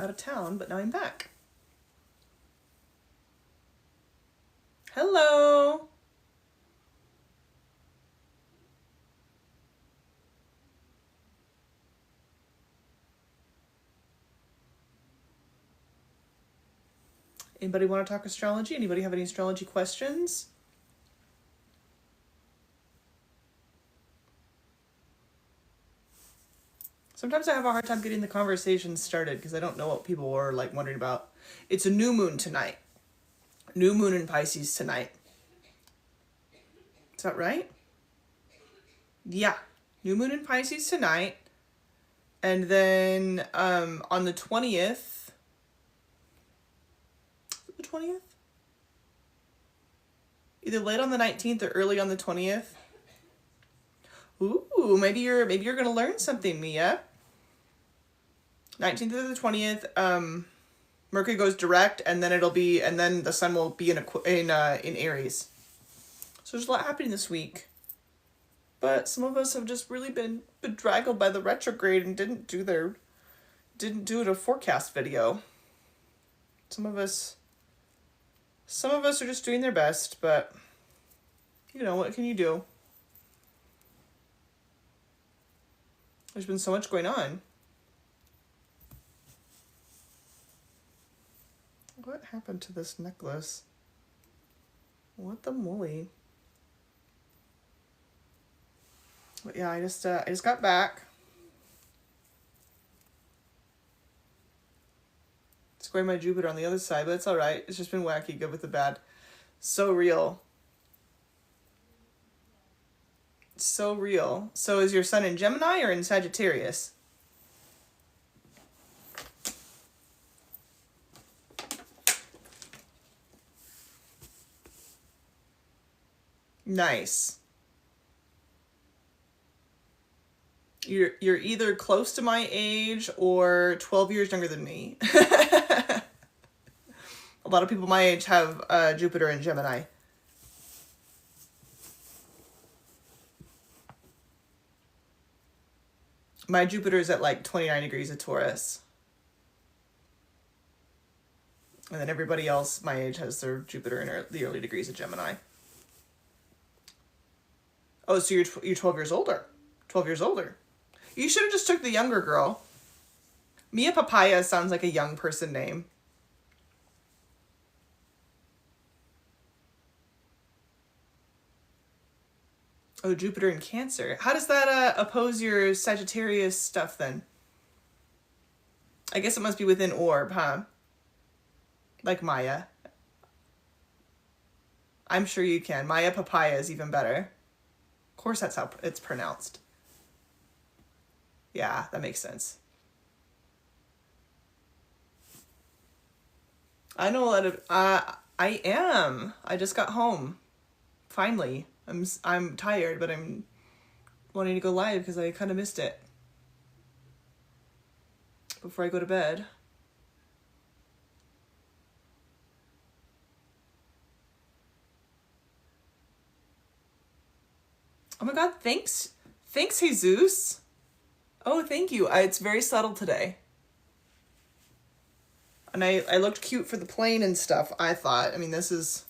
out of town, but now I'm back. Hello. Anybody want to talk astrology? Anybody have any astrology questions? Sometimes I have a hard time getting the conversation started because I don't know what people are like wondering about. It's a new moon tonight. New moon in Pisces tonight. Is that right? Yeah. New moon in Pisces tonight. And then on the 20th. Is it the 20th? Either late on the 19th or early on the 20th. Ooh, maybe you're gonna learn something, Mia. 19th to the 20th, Mercury goes direct, and then the sun will be in Aries. So there's a lot happening this week, but some of us have just really been bedraggled by the retrograde and didn't do a forecast video. Some of us are just doing their best, but you know, what can you do? There's been so much going on. What happened to this necklace? What the moly? But yeah, I just got back. Square my Jupiter on the other side, but it's all right. It's just been wacky, good with the bad. So real. So real. So is your sun in Gemini or in Sagittarius? Nice. You're either close to my age or 12 years younger than me. A lot of people my age have Jupiter in Gemini. My Jupiter is at like 29 degrees of Taurus. And then everybody else my age has their Jupiter in the early degrees of Gemini. Oh, so you're 12 years older. 12 years older. You should have just took the younger girl. Mia Papaya sounds like a young person name. Oh, Jupiter in Cancer. How does that oppose your Sagittarius stuff then? I guess it must be within orb, huh? Like Maya. I'm sure you can. Maya Papaya is even better. Of course that's how it's pronounced. Yeah, that makes sense. I know a lot of... I am. I just got home. Finally. I'm tired, but I'm wanting to go live because I kind of missed it. Before I go to bed. Oh my god, thanks. Thanks, Jesus. Oh, thank you. It's very subtle today. And I looked cute for the plane and stuff, I thought. I mean, this is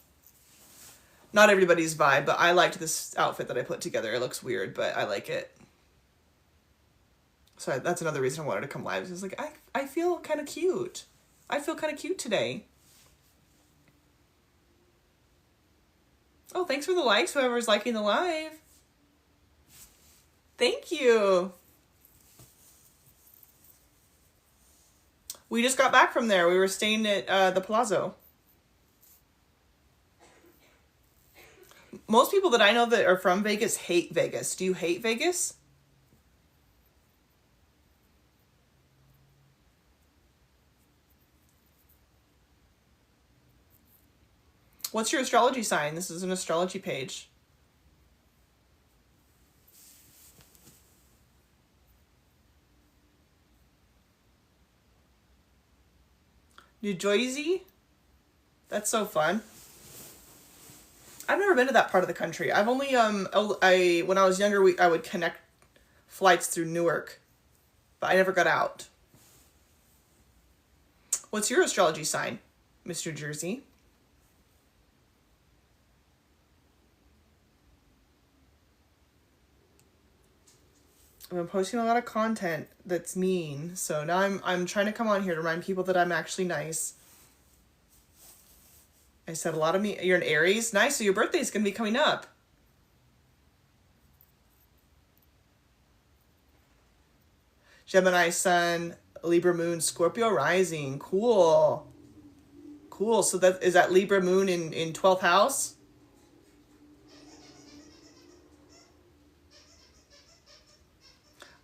not everybody's vibe, but I liked this outfit that I put together. It looks weird, but I like it. So that's another reason I wanted to come live. It's like, I feel kind of cute. I feel kind of cute today. Oh, thanks for the likes, whoever's liking the live. Thank you. We just got back from there. We were staying at the Palazzo. Most people that I know that are from Vegas hate Vegas. Do you hate Vegas? What's your astrology sign? This is an astrology page. New Jersey? That's so fun. I've never been to that part of the country. I've only, when I was younger, I would connect flights through Newark, but I never got out. What's your astrology sign, Mr. Jersey? I've been posting a lot of content that's mean, so now I'm trying to come on here to remind people that I'm actually nice. I said a lot of me. You're an Aries, nice. So your birthday's gonna be coming up. Gemini Sun, Libra Moon, Scorpio Rising. Cool. Cool. So that is that Libra Moon in 12th house?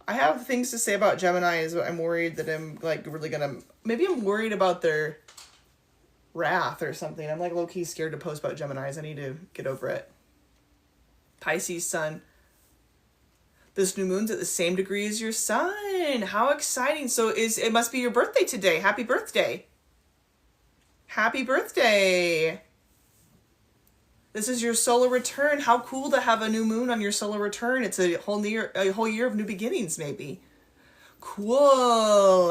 I have things to say about Geminis, but I'm worried that I'm like really gonna. Maybe I'm worried about their wrath or something. I'm like low-key scared to post about Geminis. I need to get over it. Pisces Sun. This new moon's at the same degree as your sun. How exciting. So it must be your birthday today. Happy birthday. Happy birthday. This is your solar return. How cool to have a new moon on your solar return. It's a whole year of new beginnings, maybe. Cool.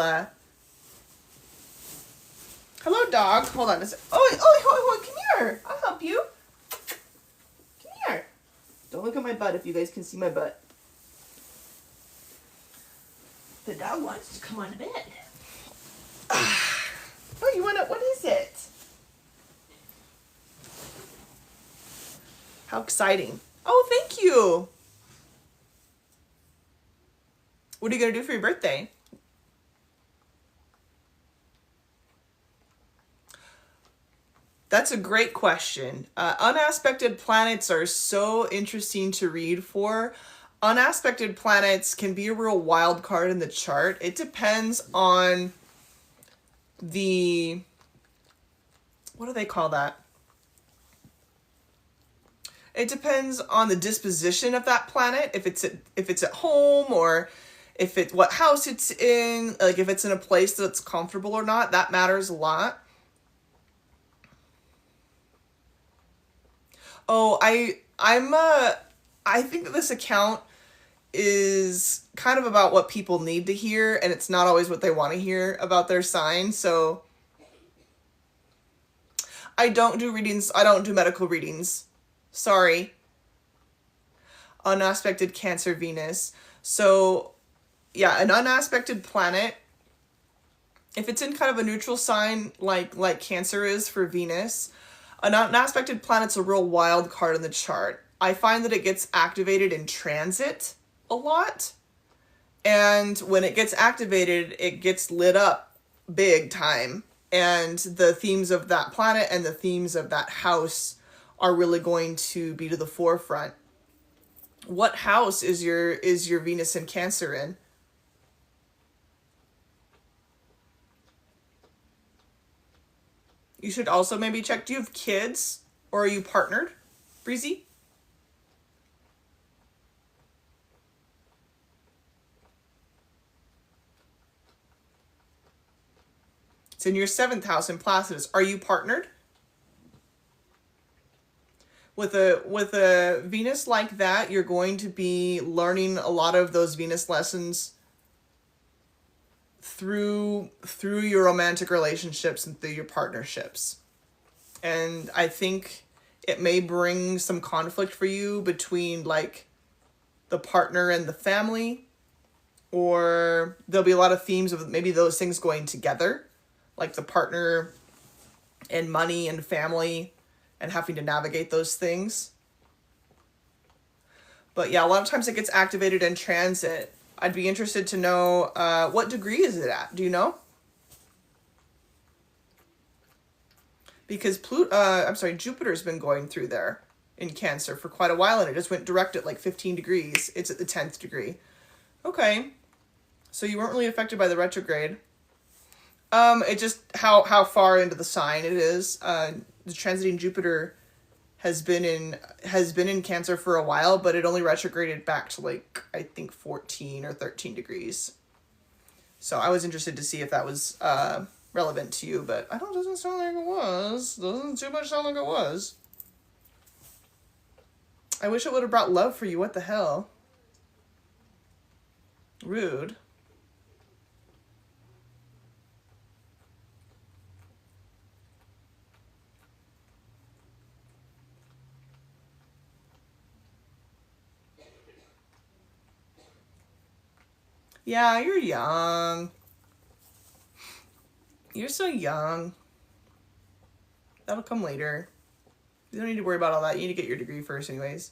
Hello, dog. Hold on a sec. Oh, come here. I'll help you. Come here. Don't look at my butt if you guys can see my butt. The dog wants to come on bed. Oh, you want to, what is it? How exciting. Oh, thank you. What are you going to do for your birthday? That's a great question. Unaspected planets are so interesting to read for. Unaspected planets can be a real wild card in the chart. It depends on the, what do they call that? It depends on the disposition of that planet, if it's at home or if it what house it's in, like if it's in a place that's comfortable or not. That matters a lot. Oh, I think that this account is kind of about what people need to hear, and it's not always what they want to hear about their sign. So I don't do readings. I don't do medical readings. Sorry. Unaspected Cancer Venus. So yeah, an unaspected planet, if it's in kind of a neutral sign like Cancer is for Venus, an unaspected planet's a real wild card in the chart. I find that it gets activated in transit a lot. And when it gets activated, it gets lit up big time. And the themes of that planet and the themes of that house are really going to be to the forefront. What house is your Venus in Cancer in? You should also maybe check, do you have kids or are you partnered, Breezy? It's in your 7th house in Placidus. Are you partnered? With a Venus like that, you're going to be learning a lot of those Venus lessons through your romantic relationships and through your partnerships. And I think it may bring some conflict for you between like the partner and the family, or there'll be a lot of themes of maybe those things going together, like the partner and money and family and having to navigate those things. But yeah, a lot of times it gets activated in transit. I'd be interested to know what degree is it at? Do you know? Because Jupiter's been going through there in Cancer for quite a while, and it just went direct at like 15 degrees. It's at the 10th degree. Okay. So you weren't really affected by the retrograde. It just how far into the sign it is. The transiting Jupiter has been in Cancer for a while, but it only retrograded back to like I think 14 or 13 degrees. So I was interested to see if that was relevant to you, but doesn't sound like it was. Doesn't too much sound like it was. I wish it would have brought love for you. What the hell? Rude. Yeah, you're young. You're so young. That'll come later. You don't need to worry about all that. You need to get your degree first anyways.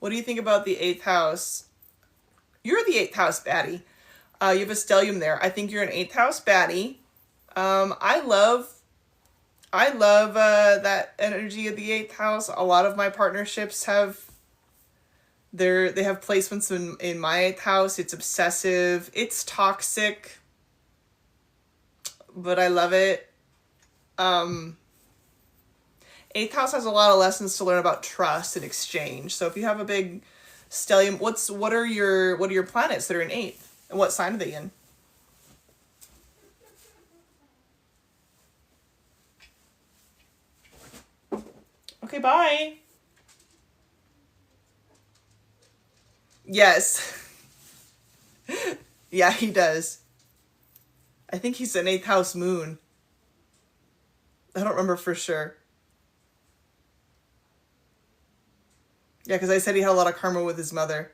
What do you think about the 8th house? You're the 8th house baddie. You have a stellium there. I think you're an 8th house baddie. I love that energy of the 8th house. A lot of my partnerships have they have placements in my 8th house. It's obsessive. It's toxic. But I love it. 8th house has a lot of lessons to learn about trust and exchange. So if you have a big stellium, what are your planets that are in 8th? And what sign are they in? Okay, bye. Yes. Yeah, he does. I think he's an 8th house moon. I don't remember for sure. Yeah, because I said he had a lot of karma with his mother.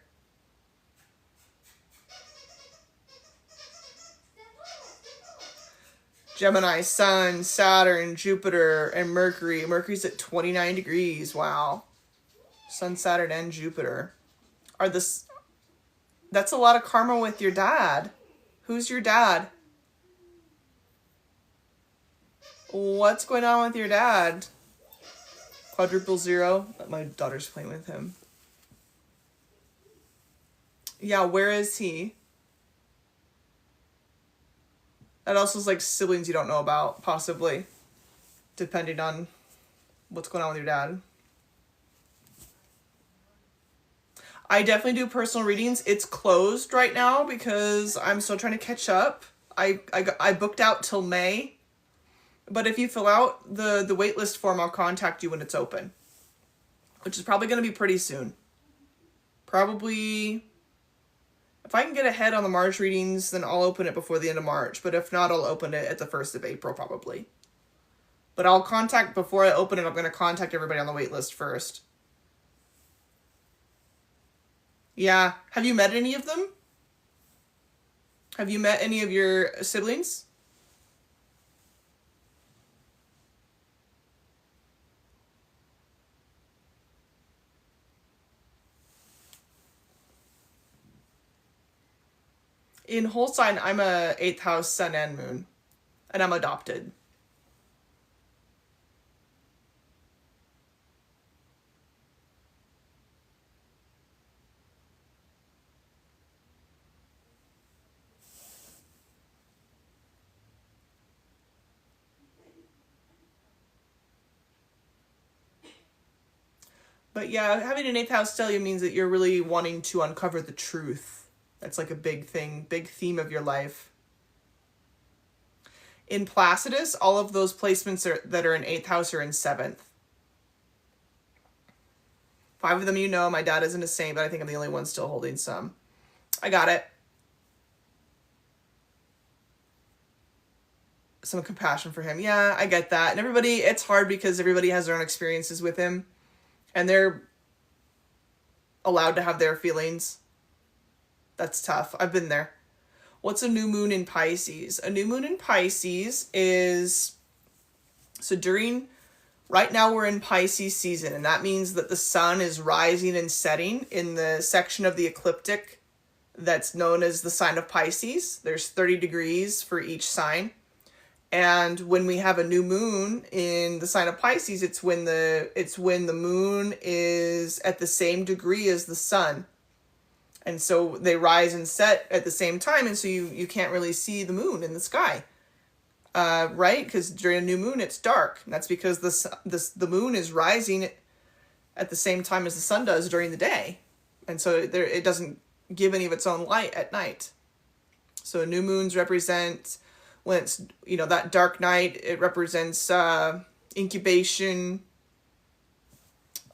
Gemini, Sun, Saturn, Jupiter, and Mercury. Mercury's at 29 degrees. Wow. Sun, Saturn, and Jupiter. That's a lot of karma with your dad. Who's your dad? What's going on with your dad? Quadruple 0. My daughter's playing with him. Yeah, where is he? That also is like siblings you don't know about, possibly. Depending on what's going on with your dad. I definitely do personal readings. It's closed right now because I'm still trying to catch up. I booked out till May. But if you fill out the waitlist form, I'll contact you when it's open. Which is probably going to be pretty soon. Probably, if I can get ahead on the March readings, then I'll open it before the end of March. But if not, I'll open it at the 1st of April, probably. But before I open it, I'm going to contact everybody on the waitlist first. Yeah. Have you met any of them? Have you met any of your siblings? In whole sign, I'm a 8th house sun and moon. And I'm adopted. But yeah, having an 8th house stellium means that you're really wanting to uncover the truth. That's like a big thing, big theme of your life. In Placidus, all of those placements that are in 8th house are in 7th. 5 of them you know. My dad isn't a saint, but I think I'm the only one still holding some. I got it. Some compassion for him. Yeah, I get that. And everybody, it's hard because everybody has their own experiences with him. And they're allowed to have their feelings. That's tough. I've been there. What's a new moon in Pisces? A new moon in Pisces is... So right now we're in Pisces season, and that means that the sun is rising and setting in the section of the ecliptic that's known as the sign of Pisces. There's 30 degrees for each sign. And when we have a new moon in the sign of Pisces, it's when the moon is at the same degree as the sun. And so they rise and set at the same time, and so you can't really see the moon in the sky. Right? Because during a new moon, it's dark. And that's because the moon is rising at the same time as the sun does during the day. And so it doesn't give any of its own light at night. So new moons represent... when it's, that dark night, it represents incubation.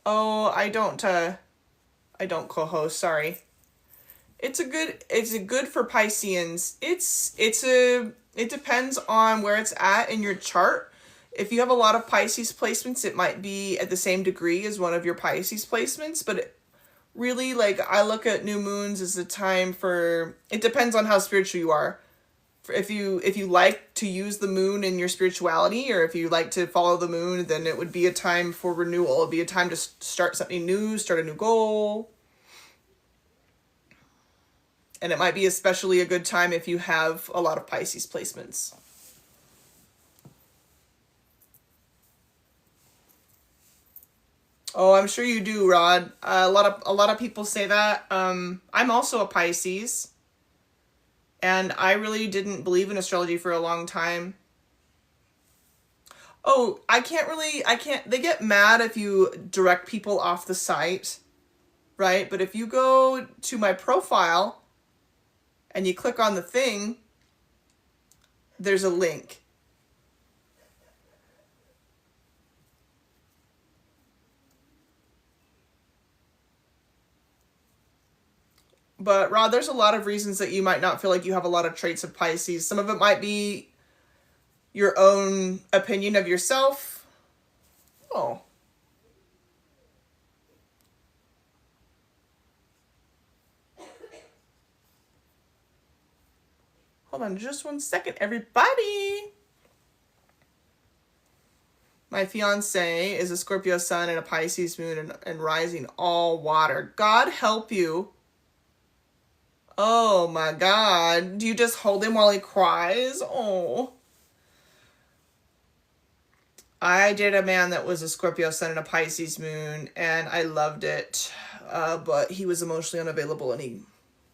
Oh, I don't co-host, sorry. It's a good for Pisceans. It depends on where it's at in your chart. If you have a lot of Pisces placements, it might be at the same degree as one of your Pisces placements, but really, like, I look at new moons as a time for, it depends on how spiritual you are. If you like to use the moon in your spirituality, or if you like to follow the moon, then it would be a time for renewal. It would be a time to start something new, start a new goal. And it might be especially a good time if you have a lot of Pisces placements. Oh, I'm sure you do, Rod. A lot of people say that. I'm also a Pisces, and I really didn't believe in astrology for a long time. Oh, I can't. They get mad if you direct people off the site, right? But if you go to my profile and you click on the thing, there's a link. But Rod, there's a lot of reasons that you might not feel like you have a lot of traits of Pisces. Some of it might be your own opinion of yourself. Oh. Hold on just 1 second, everybody. My fiance is a Scorpio sun and a Pisces moon and rising all water. God help you. Oh my God. Do you just hold him while he cries? Oh. I dated a man that was a Scorpio sun and a Pisces moon, and I loved it. But he was emotionally unavailable, and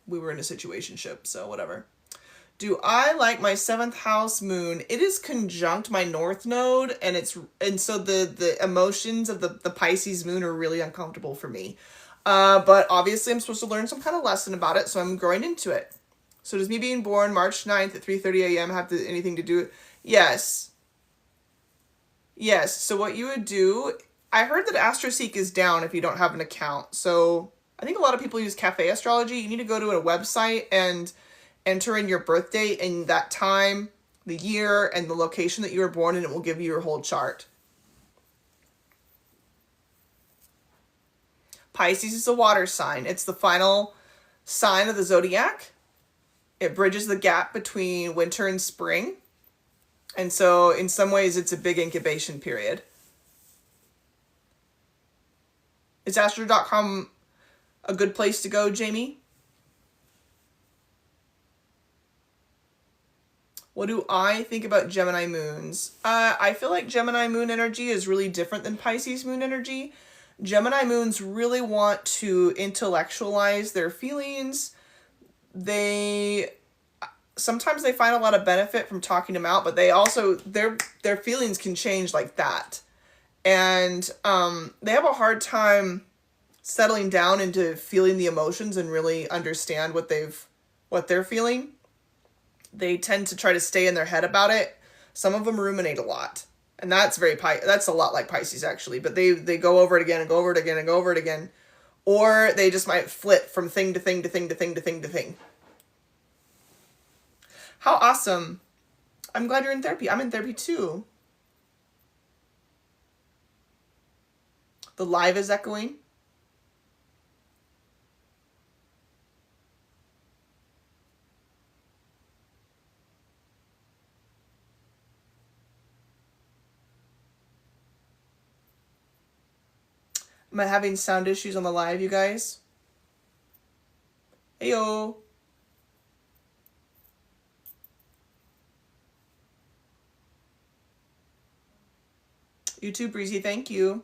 we were in a situationship, so whatever. Do I like my 7th house moon? It is conjunct my north node, and so the emotions of the Pisces moon are really uncomfortable for me. But obviously I'm supposed to learn some kind of lesson about it, so I'm growing into it. So does me being born March 9th at 3:30 a.m. have anything to do with? Yes. Yes. So what you would do, I heard that AstroSeek is down if you don't have an account. So I think a lot of people use Cafe Astrology. You need to go to a website and enter in your birth date and that time, the year, and the location that you were born, and it will give you your whole chart. Pisces is a water sign. It's the final sign of the zodiac. It bridges the gap between winter and spring. And so in some ways it's a big incubation period. Is astro.com a good place to go, Jamie? What do I think about Gemini moons? I feel like Gemini moon energy is really different than Pisces moon energy. Gemini moons really want to intellectualize their feelings. Sometimes they find a lot of benefit from talking them out, but they also, their feelings can change like that. And they have a hard time settling down into feeling the emotions and really understand what they're feeling. They tend to try to stay in their head about it. Some of them ruminate a lot. And that's that's a lot like Pisces, actually. But they go over it again and go over it again and go over it again. Or they just might flip from thing to thing to thing to thing to thing to thing. How awesome. I'm glad you're in therapy. I'm in therapy too. The live is echoing. Am I having sound issues on the live, you guys? Heyo. You too, Breezy. Thank you.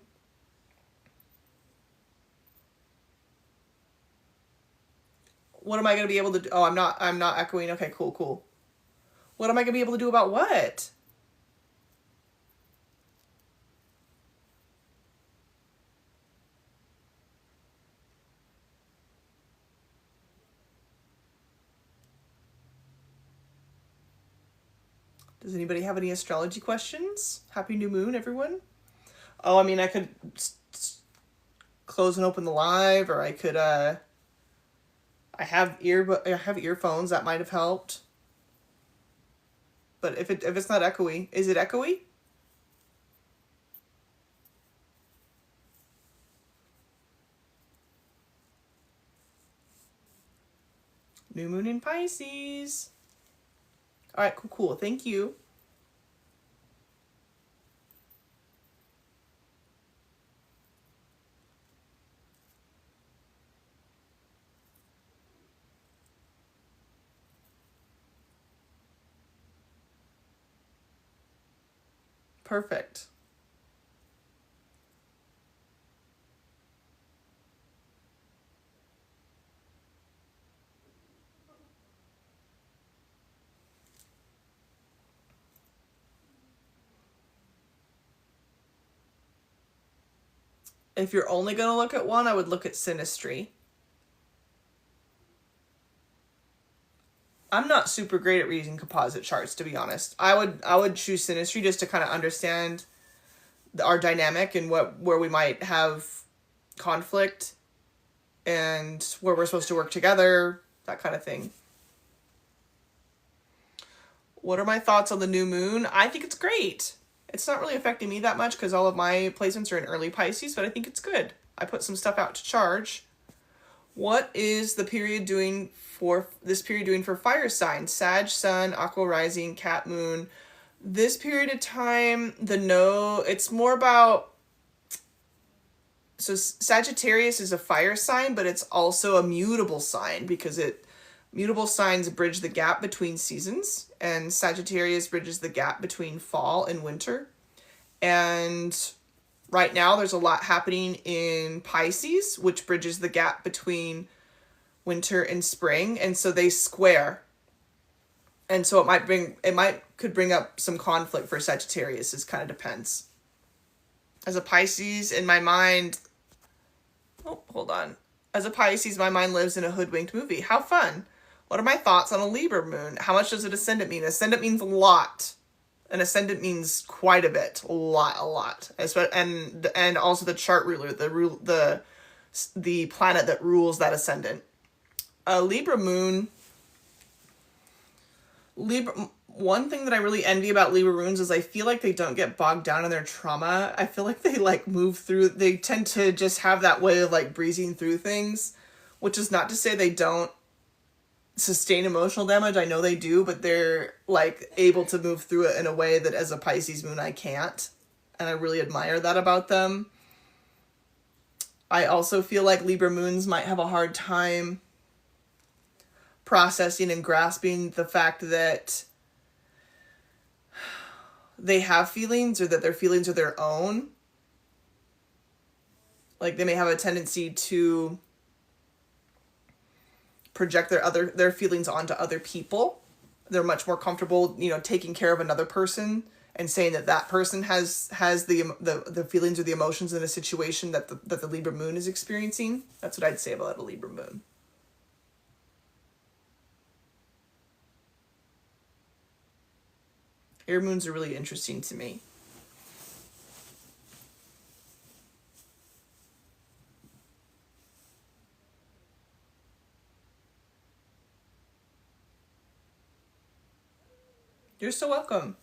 What am I going to be able to do? Oh, I'm not echoing. Okay, cool. What am I going to be able to do about what? Does anybody have any astrology questions? Happy new moon, everyone. Oh, I mean, I could close and open the live, or I could, I have earphones. That might have helped. But if it's not echoey, is it echoey? New moon in Pisces. All right, cool. Thank you. Perfect. If you're only going to look at one, I would look at synastry. I'm not super great at reading composite charts, to be honest. I would choose synastry just to kind of understand our dynamic and where we might have conflict and where we're supposed to work together, that kind of thing. What are my thoughts on the new moon? I think it's great. It's not really affecting me that much because all of my placements are in early Pisces, but I think it's good. I put some stuff out to charge. What is the period doing for fire signs? Sag, Sun, Aqua Rising, Cat Moon. This period of time, it's more about, so Sagittarius is a fire sign, but it's also a mutable sign because mutable signs bridge the gap between seasons, and Sagittarius bridges the gap between fall and winter. And right now there's a lot happening in Pisces, which bridges the gap between winter and spring, and so they square. And so could bring up some conflict for Sagittarius. It kind of depends. As a Pisces, in my mind, As a Pisces, my mind lives in a hoodwinked movie. How fun. What are my thoughts on a Libra moon? How much does an ascendant mean? Ascendant means a lot. An ascendant means quite a bit. A lot. And also the chart ruler, the planet that rules that ascendant. A Libra moon. One thing that I really envy about Libra moons is I feel like they don't get bogged down in their trauma. I feel like they move through. They tend to just have that way of breezing through things, which is not to say they don't sustain emotional damage. I know they do, but they're able to move through it in a way that as a Pisces moon I can't, and I really admire that about them. I also feel like Libra moons might have a hard time processing and grasping the fact that they have feelings, or that their feelings are their own. They may have a tendency to project their feelings onto other people. They're much more comfortable, taking care of another person and saying that person has the feelings or the emotions in a situation that the Libra moon is experiencing. That's what I'd say about a Libra moon. Air moons are really interesting to me. You're so welcome.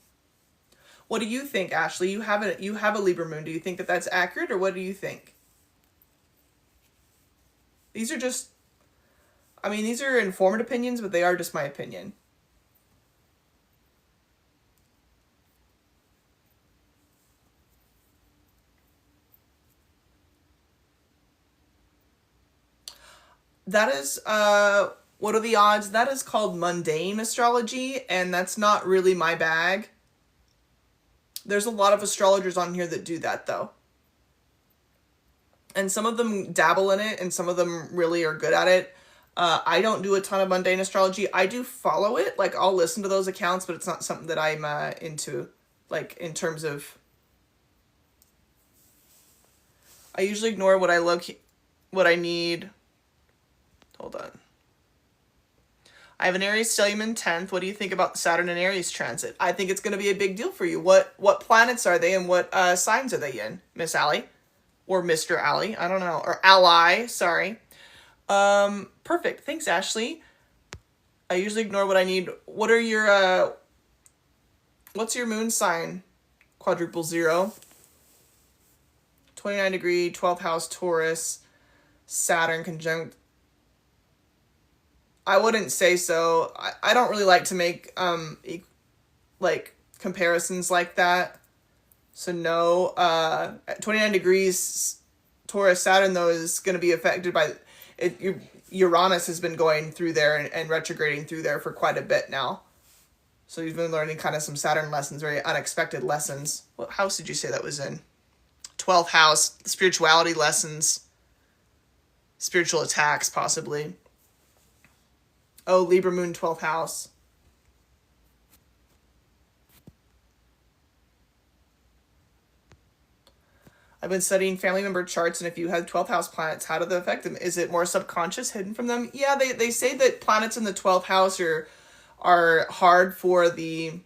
What do you think, Ashley? You have a Libra moon. Do you think that that's accurate, or what do you think? These are informed opinions, but they are just my opinion. That is, what are the odds? That is called mundane astrology, and that's not really my bag. There's a lot of astrologers on here that do that, though. And some of them dabble in it, and some of them really are good at it. I don't do a ton of mundane astrology. I do follow it. I'll listen to those accounts, but it's not something that I'm into, in terms of... I usually ignore what I need. Hold on. I have an Aries stellium 10th. What do you think about the Saturn and Aries transit? I think it's going to be a big deal for you. What planets are they, and what signs are they in, Miss Allie? Or Mr. Allie, I don't know. Or Ally, sorry. Perfect. Thanks, Ashley. I usually ignore what I need. What are your, what's your moon sign? Quadruple 0. 29 degree, 12th house Taurus, Saturn conjunct I wouldn't say so. I don't really like to make like comparisons like that. So no, at 29 degrees Taurus Saturn though is going to be affected by it. Uranus has been going through there and retrograding through there for quite a bit now. So you've been learning kind of some Saturn lessons, very unexpected lessons. What house did you say that was in? 12th house, spirituality lessons, spiritual attacks possibly. Oh, Libra moon 12th house. I've been studying family member charts, and if you have 12th house planets, how do they affect them? Is it more subconscious, hidden from them? Yeah, they say that planets in the 12th house are hard for the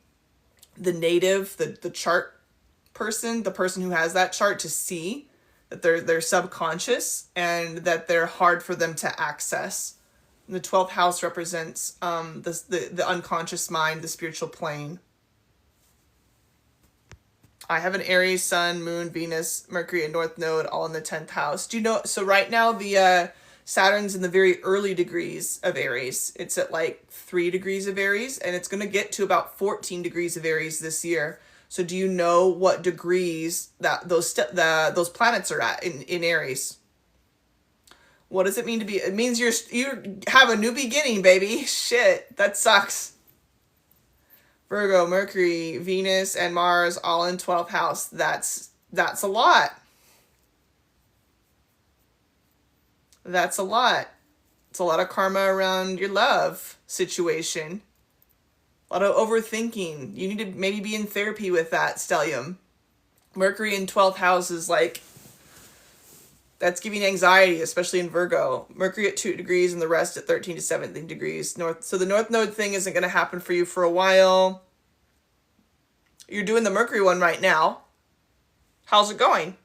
native, the chart person, the person who has that chart to see, that they're subconscious and that they're hard for them to access. And the 12th house represents the unconscious mind, the spiritual plane. I have an Aries, Sun, Moon, Venus, Mercury, and North Node all in the 10th house. Do you know? So right now the Saturn's in the very early degrees of Aries. It's at like 3 degrees of Aries, and it's going to get to about 14 degrees of Aries this year. So do you know what degrees that those planets are at in Aries? What does it mean to be? It means you have a new beginning, baby. Shit, that sucks. Virgo, Mercury, Venus, and Mars all in 12th house. That's a lot. That's a lot. It's a lot of karma around your love situation. A lot of overthinking. You need to maybe be in therapy with that, Stellium. Mercury in 12th house is like, that's giving anxiety, especially in Virgo. Mercury at 2 degrees and the rest at 13 to 17 degrees north. So the North Node thing isn't going to happen for you for a while. You're doing the Mercury one right now. How's it going?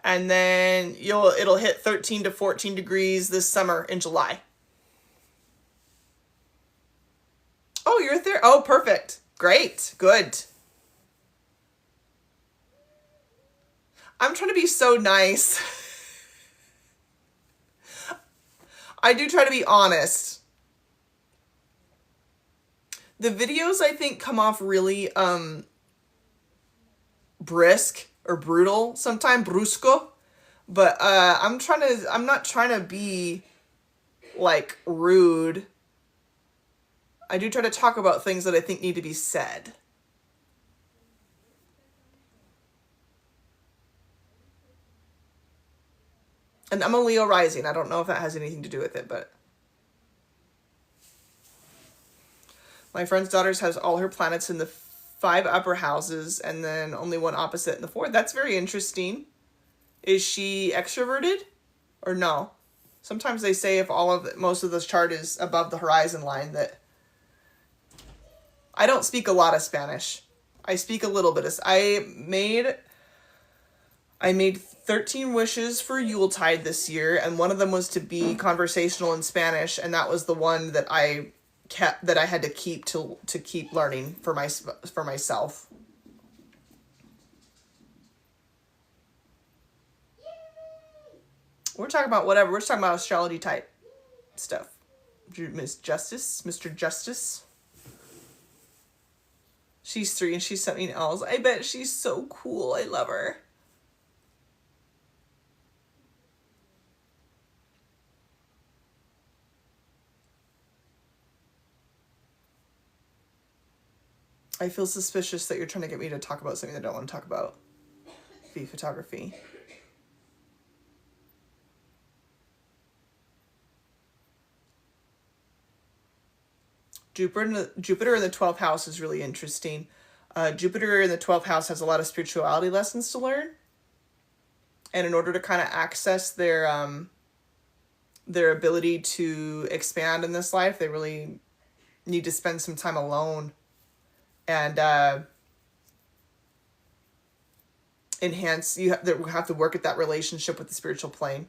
And then it'll hit 13 to 14 degrees this summer in July. Oh, you're there. Oh, perfect. Great. Good. I'm trying to be so nice. I do try to be honest. The videos, I think, come off really brisk or brutal, sometimes brusco. But I'm not trying to be like rude. I do try to talk about things that I think need to be said. And I'm a Leo rising. I don't know if that has anything to do with it, but my friend's daughter has all her planets in the 5 upper houses and then only one opposite in the 4th. That's very interesting. Is she extroverted or no? Sometimes they say if most of this chart is above the horizon line that I don't speak a lot of Spanish. I speak a little bit of I made 13 wishes for Yuletide this year, and one of them was to be conversational in Spanish, and that was the one that I had to keep to keep learning for myself. We're talking about whatever. We're just talking about astrology type stuff. Miss Justice, Mr. Justice. She's 3 and she's something else. I bet she's so cool. I love her. I feel suspicious that you're trying to get me to talk about something that I don't want to talk about. Photography. Jupiter in the 12th house is really interesting. Jupiter in the 12th house has a lot of spirituality lessons to learn. And in order to kind of access their ability to expand in this life, they really need to spend some time alone and enhance. You have to work at that relationship with the spiritual plane.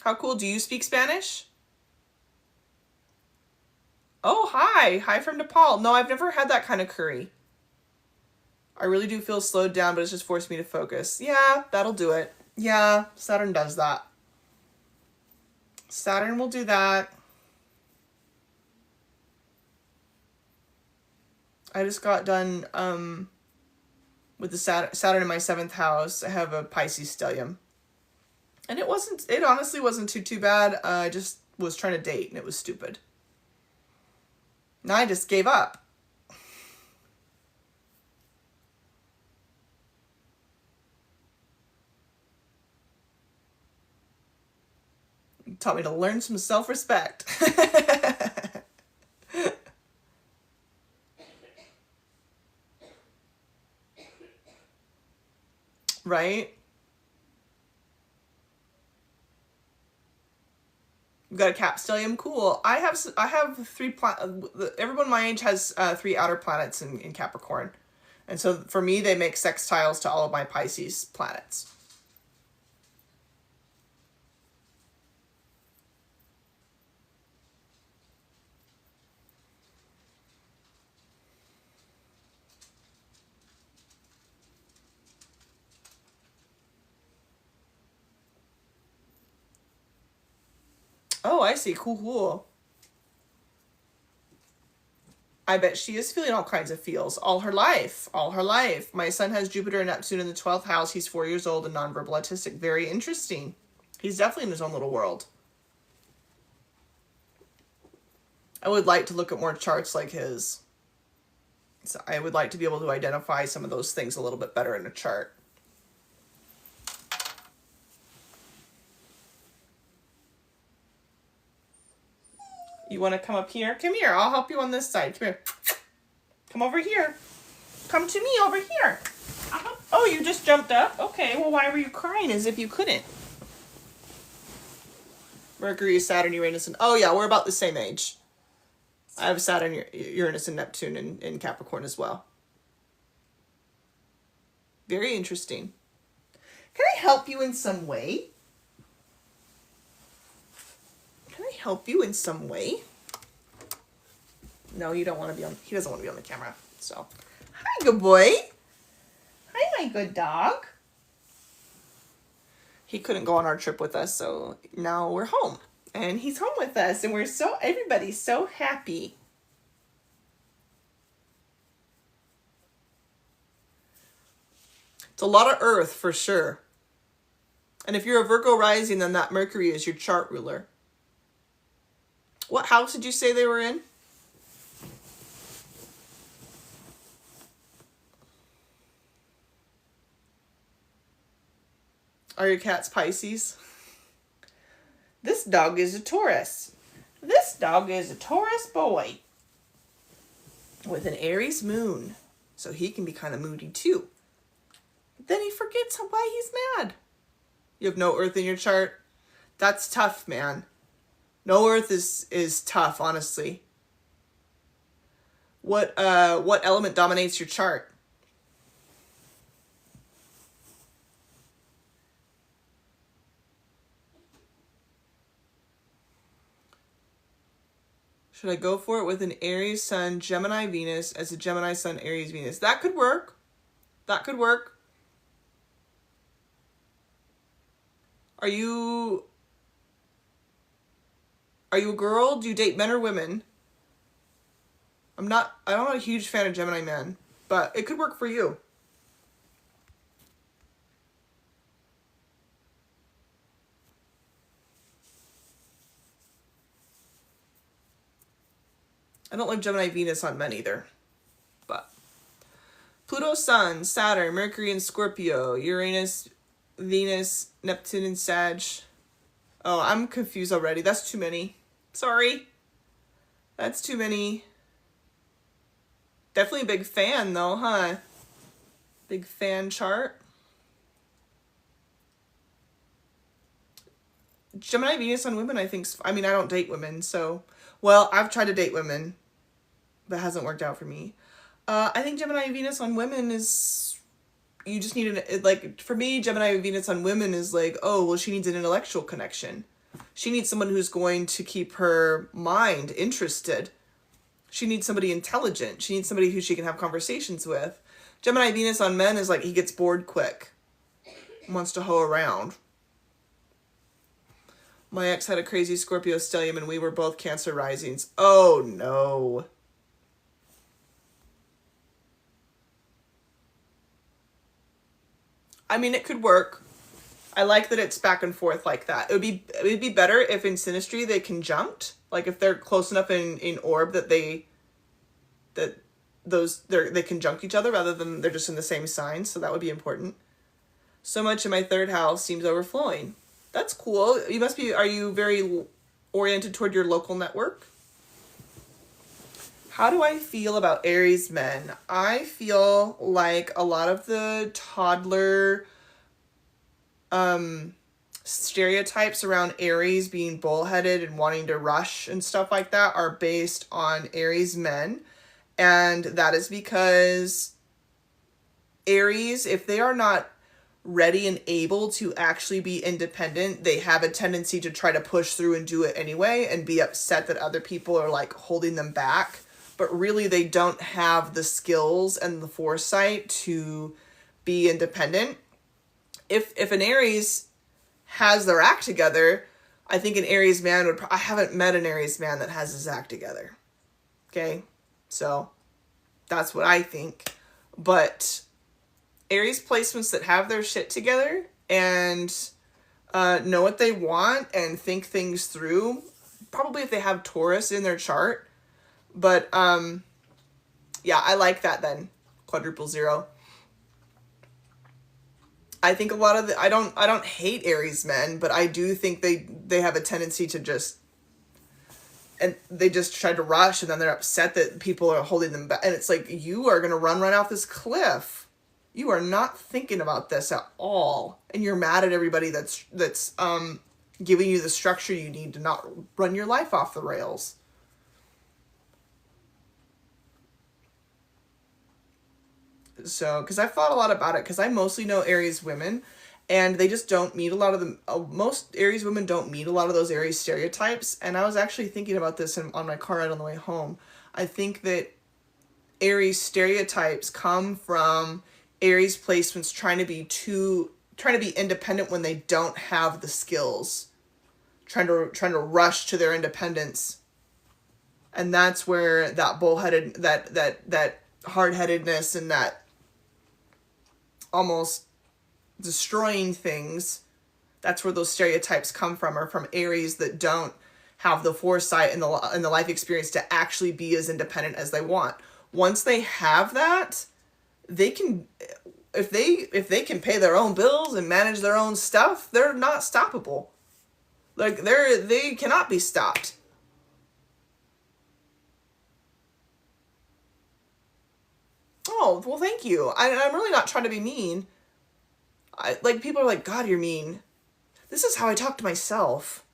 How cool. Do you speak Spanish? Oh, hi. Hi from Nepal. No, I've never had that kind of curry. I really do feel slowed down, but it's just forced me to focus. Yeah, that'll do it. Yeah, Saturn does that. Saturn will do that. I just got done with the Saturn in my 7th house. I have a Pisces stellium. And it honestly wasn't too bad. I just was trying to date and it was stupid. And I just gave up. It taught me to learn some self-respect. Right? We've got a cap stellium. Cool. I have 3 everyone my age has 3 outer planets in Capricorn. And so for me, they make sextiles to all of my Pisces planets. Oh, I see. Cool. I bet she is feeling all kinds of feels all her life. My son has Jupiter and Neptune in the 12th house. He's 4 years old and nonverbal autistic. Very interesting. He's definitely in his own little world. I would like to look at more charts like his. So I would like to be able to identify some of those things a little bit better in a chart. You want to come up here? Come here. I'll help you on this side. Come here. Come over here. Come to me over here. Oh, you just jumped up? Okay, well, why were you crying as if you couldn't? Mercury, Saturn, Uranus, and... Oh, yeah, we're about the same age. I have Saturn, Uranus, and Neptune in Capricorn as well. Very interesting. Can I help you in some way? Can I help you in some way? No, you don't want to be on... He doesn't want to be on the camera, so... Hi, good boy. Hi, my good dog. He couldn't go on our trip with us, so now we're home. And he's home with us, and everybody's so happy. It's a lot of earth, for sure. And if you're a Virgo rising, then that Mercury is your chart ruler. What house did you say they were in? Are your cats Pisces? This dog is a Taurus. This dog is a Taurus boy with an Aries moon. So he can be kind of moody too. But then he forgets why he's mad. You have no earth in your chart? That's tough, man. No earth is tough, honestly. What element dominates your chart? Should I go for it with an Aries Sun, Gemini Venus as a Gemini Sun, Aries Venus? That could work. That could work. Are you a girl? Do you date men or women? I'm not a huge fan of Gemini men, but it could work for you. I don't like Gemini Venus on men either. But Pluto, Sun, Saturn, Mercury in Scorpio, Uranus, Venus, Neptune in Sag. Oh, I'm confused already. That's too many. Sorry. That's too many. Definitely a big fan though, huh? Big fan chart. Gemini Venus on women, I think. I mean, I don't date women, so... Well, I've tried to date women. That hasn't worked out for me. I think Gemini Venus on women is... You just need like, for me, Gemini Venus on women is like, oh, well, she needs an intellectual connection. She needs someone who's going to keep her mind interested. She needs somebody intelligent. She needs somebody who she can have conversations with. Gemini Venus on men is like he gets bored quick. Wants to hoe around. My ex had a crazy Scorpio stellium and we were both Cancer risings. Oh no. I mean, it could work. I like that it's back and forth like that. It would be better if in synastry they conjunct. Like if they're close enough in orb that they conjunct each other rather than they're just in the same sign. So that would be important. So much in my third house seems overflowing. That's cool. Are you very oriented toward your local network? How do I feel about Aries men? I feel like a lot of the toddler stereotypes around Aries being bullheaded and wanting to rush and stuff like that are based on Aries men. And that is because Aries, if they are not ready and able to actually be independent, they have a tendency to try to push through and do it anyway and be upset that other people are like holding them back. But really they don't have the skills and the foresight to be independent. If an Aries has their act together, I think an Aries man would... I haven't met an Aries man that has his act together. Okay? So, that's what I think. But Aries placements that have their shit together and know what they want and think things through, probably if they have Taurus in their chart. But, yeah, I like that then. Quadruple zero. I think a lot of I don't hate Aries men, but I do think they have a tendency to just... And they just try to rush, and then they're upset that people are holding them back. And it's like, you are going to run off this cliff. You are not thinking about this at all. And you're mad at everybody that's giving you the structure you need to not run your life off the rails. So, because I've thought a lot about it, because I mostly know Aries women, and they just don't meet a lot of them. Most Aries women don't meet a lot of those Aries stereotypes, and I was actually thinking about this on my car ride on the way home. I think that Aries stereotypes come from Aries placements trying to be independent when they don't have the skills, trying to rush to their independence, and that's where that bullheaded, that hard-headedness and that almost destroying things, that's where those stereotypes come from, are from Aries that don't have the foresight and the life experience to actually be as independent as they want. Once they have that, they can, if they can pay their own bills and manage their own stuff, they're not stoppable. Like they cannot be stopped. Oh, well, thank you. I'm really not trying to be mean. People are like, God, you're mean. This is how I talk to myself.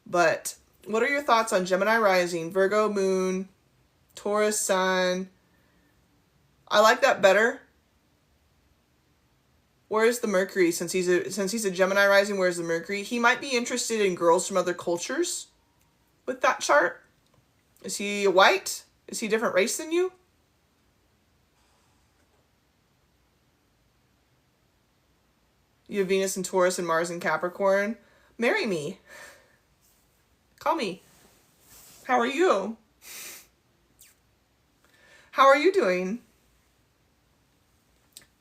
But what are your thoughts on Gemini rising, Virgo moon, Taurus sun? I like that better. Where's the Mercury? Since he's a Gemini rising, where's the Mercury? He might be interested in girls from other cultures with that chart. Is he white? Is he a different race than you? You have Venus in Taurus and Mars in Capricorn. Marry me. Call me. How are you? How are you doing?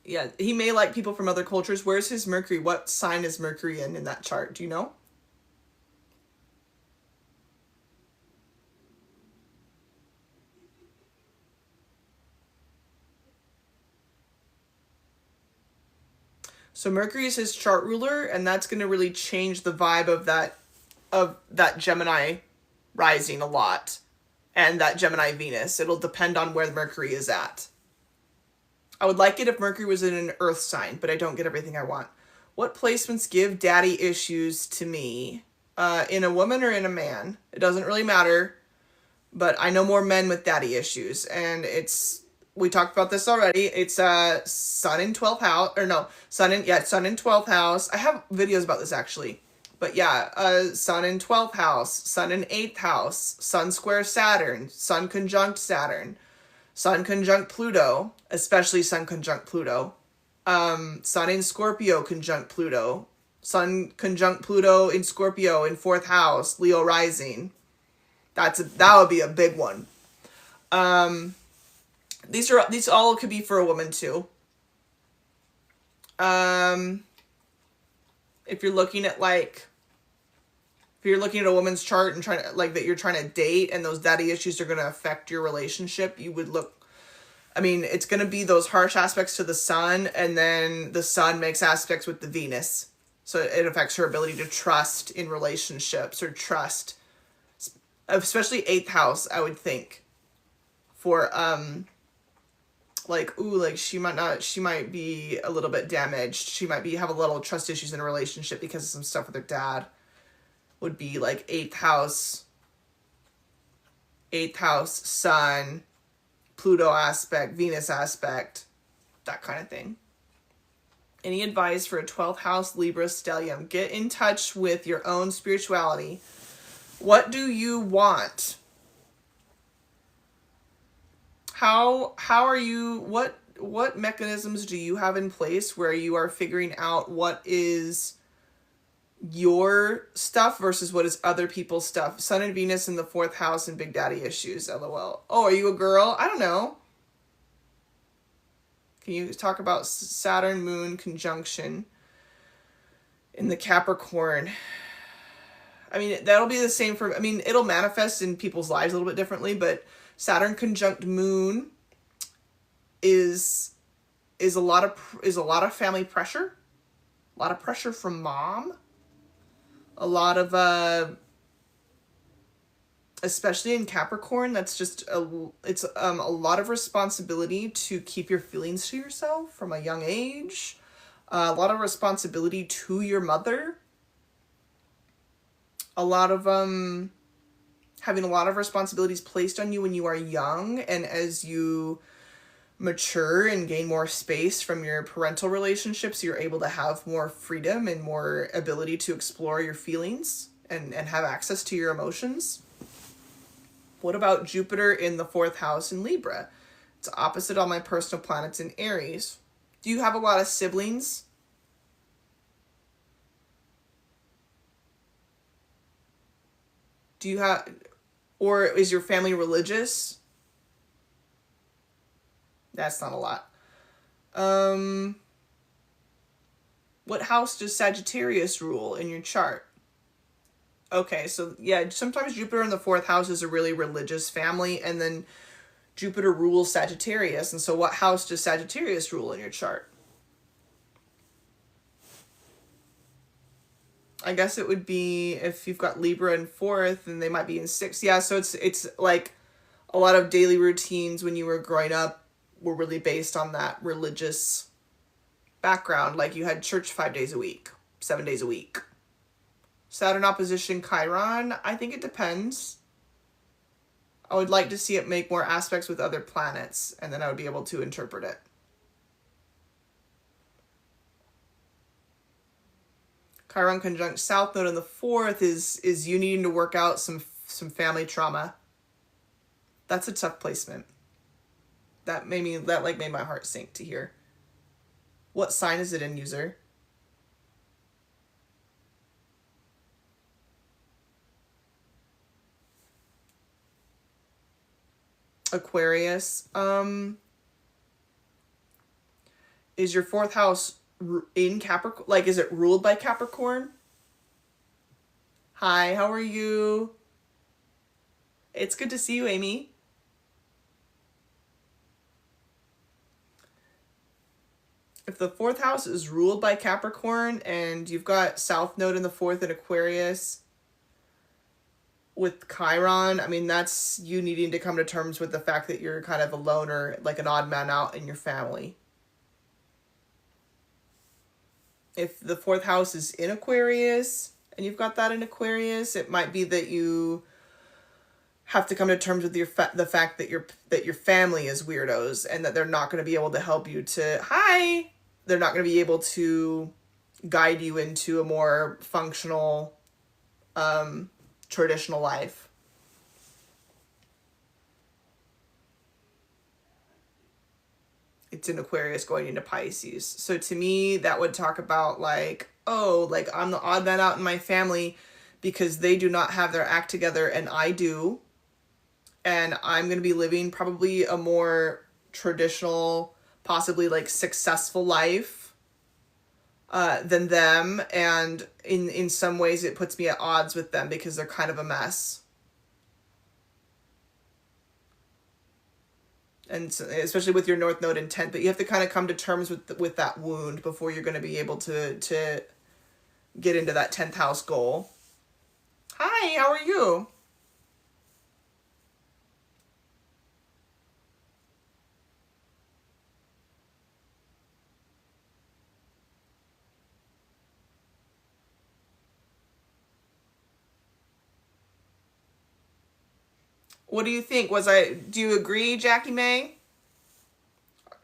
Yeah, he may like people from other cultures. Where's his Mercury? What sign is Mercury in that chart? Do you know? So Mercury is his chart ruler, and that's going to really change the vibe of that Gemini rising a lot, and that Gemini Venus. It'll depend on where Mercury is at. I would like it if Mercury was in an earth sign, but I don't get everything I want. What placements give daddy issues to me? In a woman or in a man? It doesn't really matter, but I know more men with daddy issues, and we talked about this already. It's Sun in 12th house, or no, Sun in 12th house. I have videos about this actually. But yeah, Sun in 12th house, Sun in 8th house, Sun square Saturn, Sun conjunct Saturn. Sun conjunct Pluto, especially Sun conjunct Pluto. Sun in Scorpio conjunct Pluto. Sun conjunct Pluto in Scorpio in 4th house, Leo rising. That would be a big one. These all could be for a woman too. If you're looking at a woman's chart and trying to that you're trying to date and those daddy issues are going to affect your relationship, you would look. I mean, it's going to be those harsh aspects to the sun, and then the sun makes aspects with the Venus. So it affects her ability to trust in relationships or trust, especially 8th house, I would think. For, she might be a little bit damaged. She might have a little trust issues in a relationship because of some stuff with her dad. Would be like 8th house, sun, Pluto aspect, Venus aspect, that kind of thing. Any advice for a 12th house Libra stellium? Get in touch with your own spirituality. What do you want? How are you, what mechanisms do you have in place where you are figuring out what is your stuff versus what is other people's stuff? Sun and Venus in the 4th house and big daddy issues, lol. Oh, are you a girl? I don't know. Can you talk about Saturn moon conjunction in the Capricorn? I mean, that'll be the same for, it'll manifest in people's lives a little bit differently, but Saturn conjunct moon is a lot of family pressure, a lot of pressure from mom. A lot of, especially in Capricorn, that's just a lot of responsibility to keep your feelings to yourself from a young age. A lot of responsibility to your mother. A lot of, having a lot of responsibilities placed on you when you are young, and as you mature and gain more space from your parental relationships, you're able to have more freedom and more ability to explore your feelings and have access to your emotions. What about Jupiter in the 4th house in Libra? It's opposite all my personal planets in Aries. Do you have a lot of siblings? Do you have, or is your family religious? That's not a lot. What house does Sagittarius rule in your chart? Okay, so yeah, sometimes Jupiter in the 4th house is a really religious family, and then Jupiter rules Sagittarius. And so what house does Sagittarius rule in your chart? I guess it would be, if you've got Libra in 4th, and they might be in 6th. Yeah, so it's like a lot of daily routines when you were growing up were really based on that religious background. Like you had church 5 days a week, 7 days a week. Saturn opposition Chiron, I think it depends. I would like to see it make more aspects with other planets, and then I would be able to interpret it. Chiron conjunct South Node in the 4th is you needing to work out some family trauma. That's a tough placement. That made my heart sink to hear. What sign is it in, user? Aquarius. Is your 4th house in Capricorn? Like, is it ruled by Capricorn? Hi, how are you? It's good to see you, Amy. If the 4th house is ruled by Capricorn and you've got South Node in the 4th in Aquarius with Chiron, I mean, that's you needing to come to terms with the fact that you're kind of a loner, like an odd man out in your family. If the 4th house is in Aquarius and you've got that in Aquarius, it might be that you have to come to terms with the fact that your family is weirdos, and that they're not going to be able to help you to they're not going to be able to guide you into a more functional traditional life. it's in Aquarius going into Pisces. So to me, that would talk about like, oh, like I'm the odd man out in my family because they do not have their act together and I do. And I'm going to be living probably a more traditional, possibly like successful life than them. And in some ways it puts me at odds with them because they're kind of a mess. And so, especially with your North Node intent, but you have to kind of come to terms with that wound before you're going to be able to get into that 10th house goal. Hi, how are you? What do you think? Do you agree, Jackie May?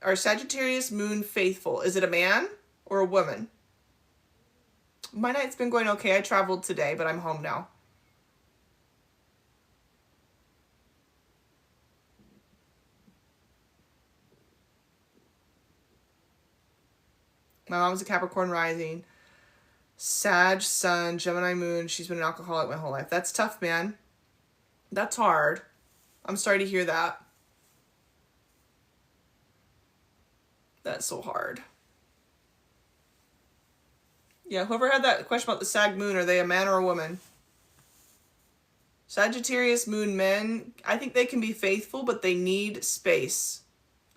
Are Sagittarius moon faithful? Is it a man or a woman? My night's been going okay. I traveled today, but I'm home now. My mom's a Capricorn rising. Sag, Sun, Gemini moon. She's been an alcoholic my whole life. That's tough, man. That's hard. I'm sorry to hear that. That's so hard. Yeah, whoever had that question about the Sag moon, are they a man or a woman? Sagittarius moon men, I think they can be faithful, but they need space.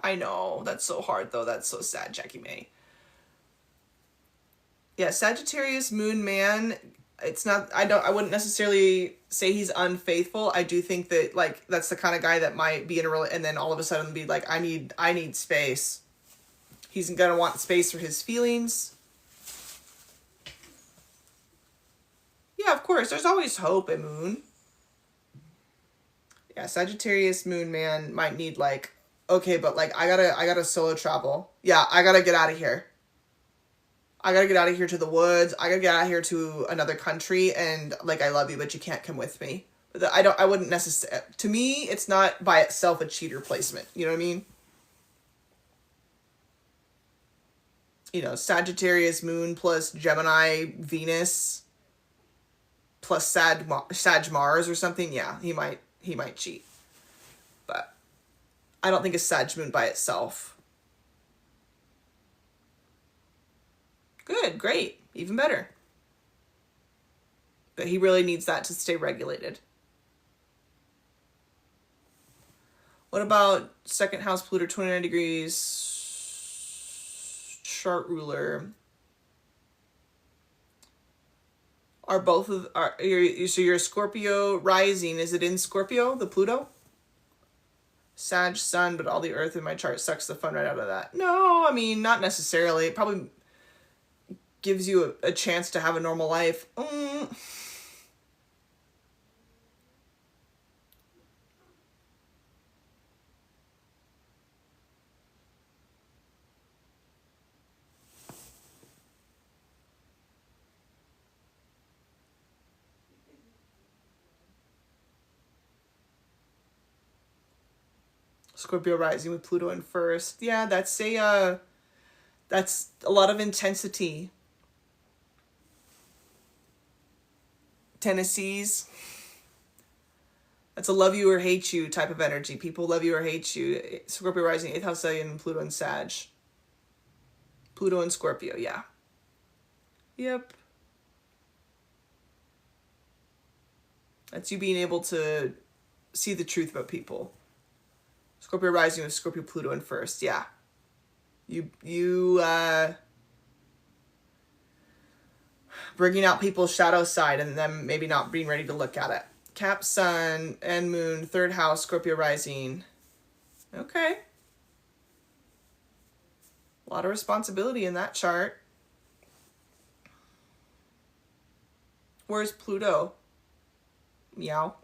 I know, that's so hard though. That's so sad, Jackie May. Yeah, Sagittarius moon man, it's not, I wouldn't necessarily say he's unfaithful. I do think that like that's the kind of guy that might be in a and then all of a sudden be like, I need space. He's gonna want space for his feelings. Yeah, of course. There's always hope in moon. Yeah, Sagittarius moon man might need like, okay, but like I gotta solo travel. Yeah, I gotta get out of here. I gotta get out of here to the woods. I gotta get out of here to another country, and like I love you, but you can't come with me. But I wouldn't necessarily. To me, it's not by itself a cheater placement. You know what I mean? You know, Sagittarius moon plus Gemini Venus plus Sag Mars or something. Yeah, he might cheat, but I don't think a Sag moon by itself. Good, great, even better. But he really needs that to stay regulated. What about second house Pluto, 29 degrees, chart ruler? Are both of, so you're a Scorpio rising, is it in Scorpio, the Pluto? Sag sun, but all the earth in my chart sucks the fun right out of that. No, I mean, not necessarily. It probably gives you a chance to have a normal life. Scorpio rising with Pluto in first. Yeah, that's a lot of intensity. Tennessee's. That's a love you or hate you type of energy. People love you or hate you. Scorpio rising, 8th house and Pluto and Sag. Pluto and Scorpio, yeah. Yep. That's you being able to see the truth about people. Scorpio rising with Scorpio Pluto in first, yeah. You bringing out people's shadow side and them maybe not being ready to look at it. Cap, Sun, and Moon, 3rd house, Scorpio rising. Okay. A lot of responsibility in that chart. Where's Pluto? Meow.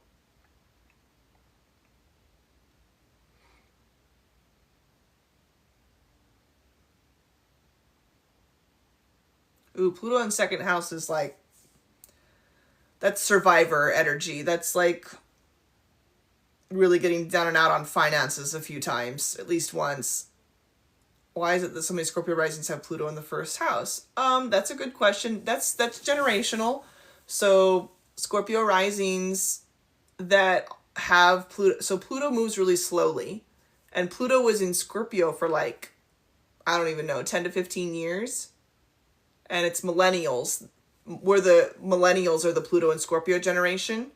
Ooh, Pluto in 2nd house is like, that's survivor energy. That's like really getting down and out on finances a few times, at least once. Why is it that so many Scorpio risings have Pluto in the first house? That's a good question. That's generational. So Scorpio risings that have Pluto, so Pluto moves really slowly, and Pluto was in Scorpio for like, I don't even know, 10 to 15 years. And it's millennials, where the millennials are the Pluto and Scorpio generation.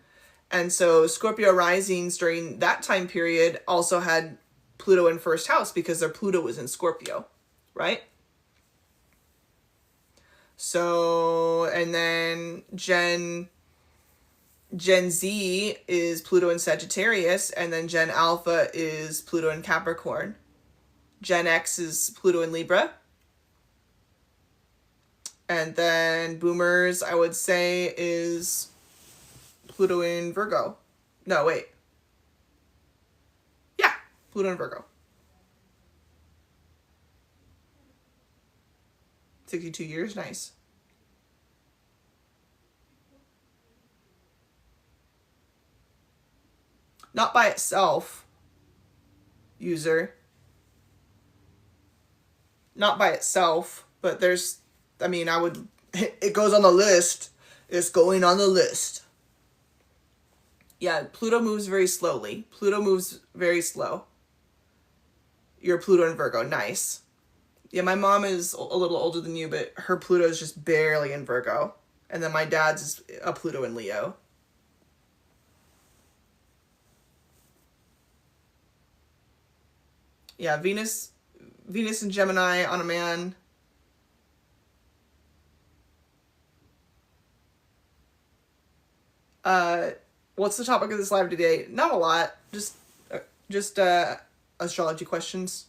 And so Scorpio risings during that time period also had Pluto in first house because their Pluto was in Scorpio, right? So, and then Gen Z is Pluto in Sagittarius, and then Gen Alpha is Pluto in Capricorn. Gen X is Pluto in Libra. And then Boomers, I would say, is Pluto in Virgo. No, wait. Yeah, Pluto in Virgo. 62 years, nice. Not by itself, user. Not by itself, but there's, I mean, I would, it goes on the list. It's going on the list. Yeah, Pluto moves very slowly. Pluto moves very slow. You're Pluto in Virgo, nice. Yeah, my mom is a little older than you, but her Pluto is just barely in Virgo. And then my dad's is a Pluto in Leo. Yeah, Venus and Gemini on a man. What's the topic of this live today? Not a lot. Just astrology questions.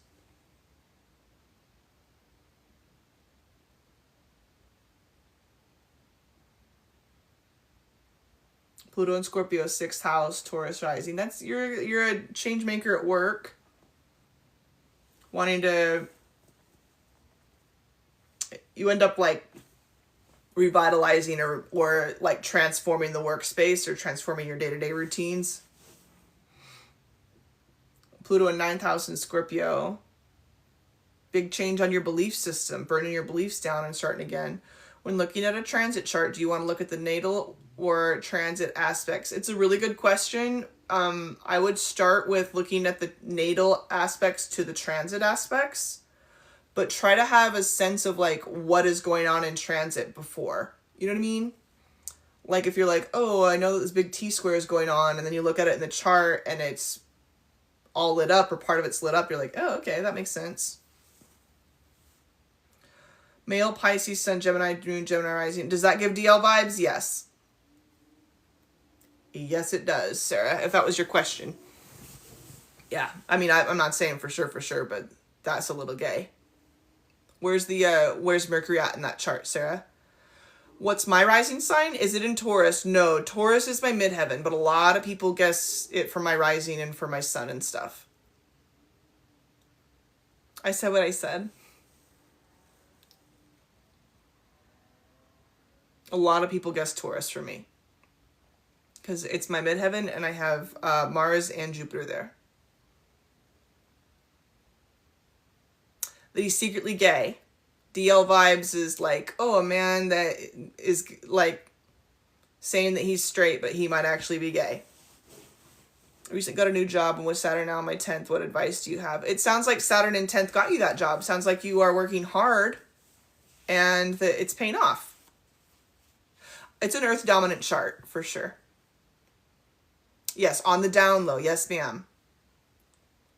Pluto and Scorpio, 6th house, Taurus rising. That's you're a change maker at work. Wanting to, you end up like revitalizing or like transforming the workspace or transforming your day-to-day routines. Pluto in 9th house in Scorpio. Big change on your belief system, burning your beliefs down and starting again. When looking at a transit chart, do you want to look at the natal or transit aspects? It's a really good question. I would start with looking at the natal aspects to the transit aspects, but try to have a sense of like what is going on in transit before. You know what I mean? Like if you're like, oh, I know that this big T-square is going on, and then you look at it in the chart and it's all lit up or part of it's lit up, you're like, oh, okay, that makes sense. Male, Pisces, Sun, Gemini, Moon, Gemini rising. Does that give DL vibes? Yes. Yes, it does, Sarah, if that was your question. Yeah, I mean, I'm not saying for sure, but that's a little gay. Where's Mercury at in that chart, Sarah? What's my rising sign? Is it in Taurus? No, Taurus is my midheaven, but a lot of people guess it for my rising and for my sun and stuff. I said what I said. A lot of people guess Taurus for me. Because it's my midheaven and I have Mars and Jupiter there. That he's secretly gay. DL vibes is like, oh, a man that is like saying that he's straight, but he might actually be gay. I recently got a new job and with Saturn now on my 10th, what advice do you have? It sounds like Saturn in 10th got you that job. Sounds like you are working hard and that it's paying off. It's an Earth dominant chart for sure. Yes, on the down low. Yes, ma'am.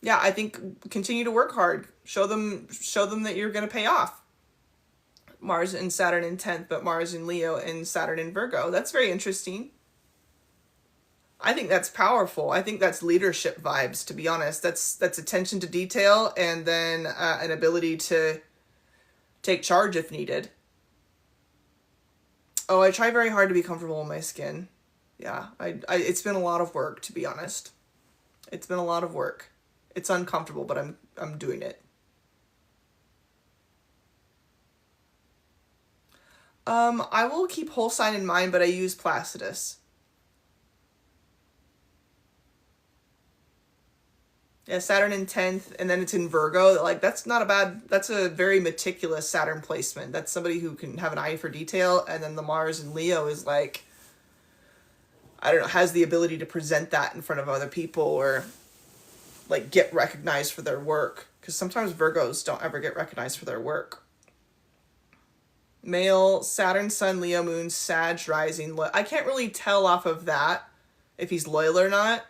Yeah, I think continue to work hard. Show them that you're going to pay off. Mars and Saturn in 10th, but Mars in Leo and Saturn in Virgo. That's very interesting. I think that's powerful. I think that's leadership vibes, to be honest. That's attention to detail and then an ability to take charge if needed. Oh, I try very hard to be comfortable in my skin. Yeah, it's been a lot of work, to be honest. It's been a lot of work. It's uncomfortable, but I'm doing it. I will keep whole sign in mind, but I use Placidus. Yeah, Saturn in 10th, and then it's in Virgo. Like, that's not a bad, that's a very meticulous Saturn placement. That's somebody who can have an eye for detail, and then the Mars in Leo is like, I don't know, has the ability to present that in front of other people or, like, get recognized for their work. Because sometimes Virgos don't ever get recognized for their work. Male, Saturn, Sun, Leo, Moon, Sag, Rising. I can't really tell off of that if he's loyal or not.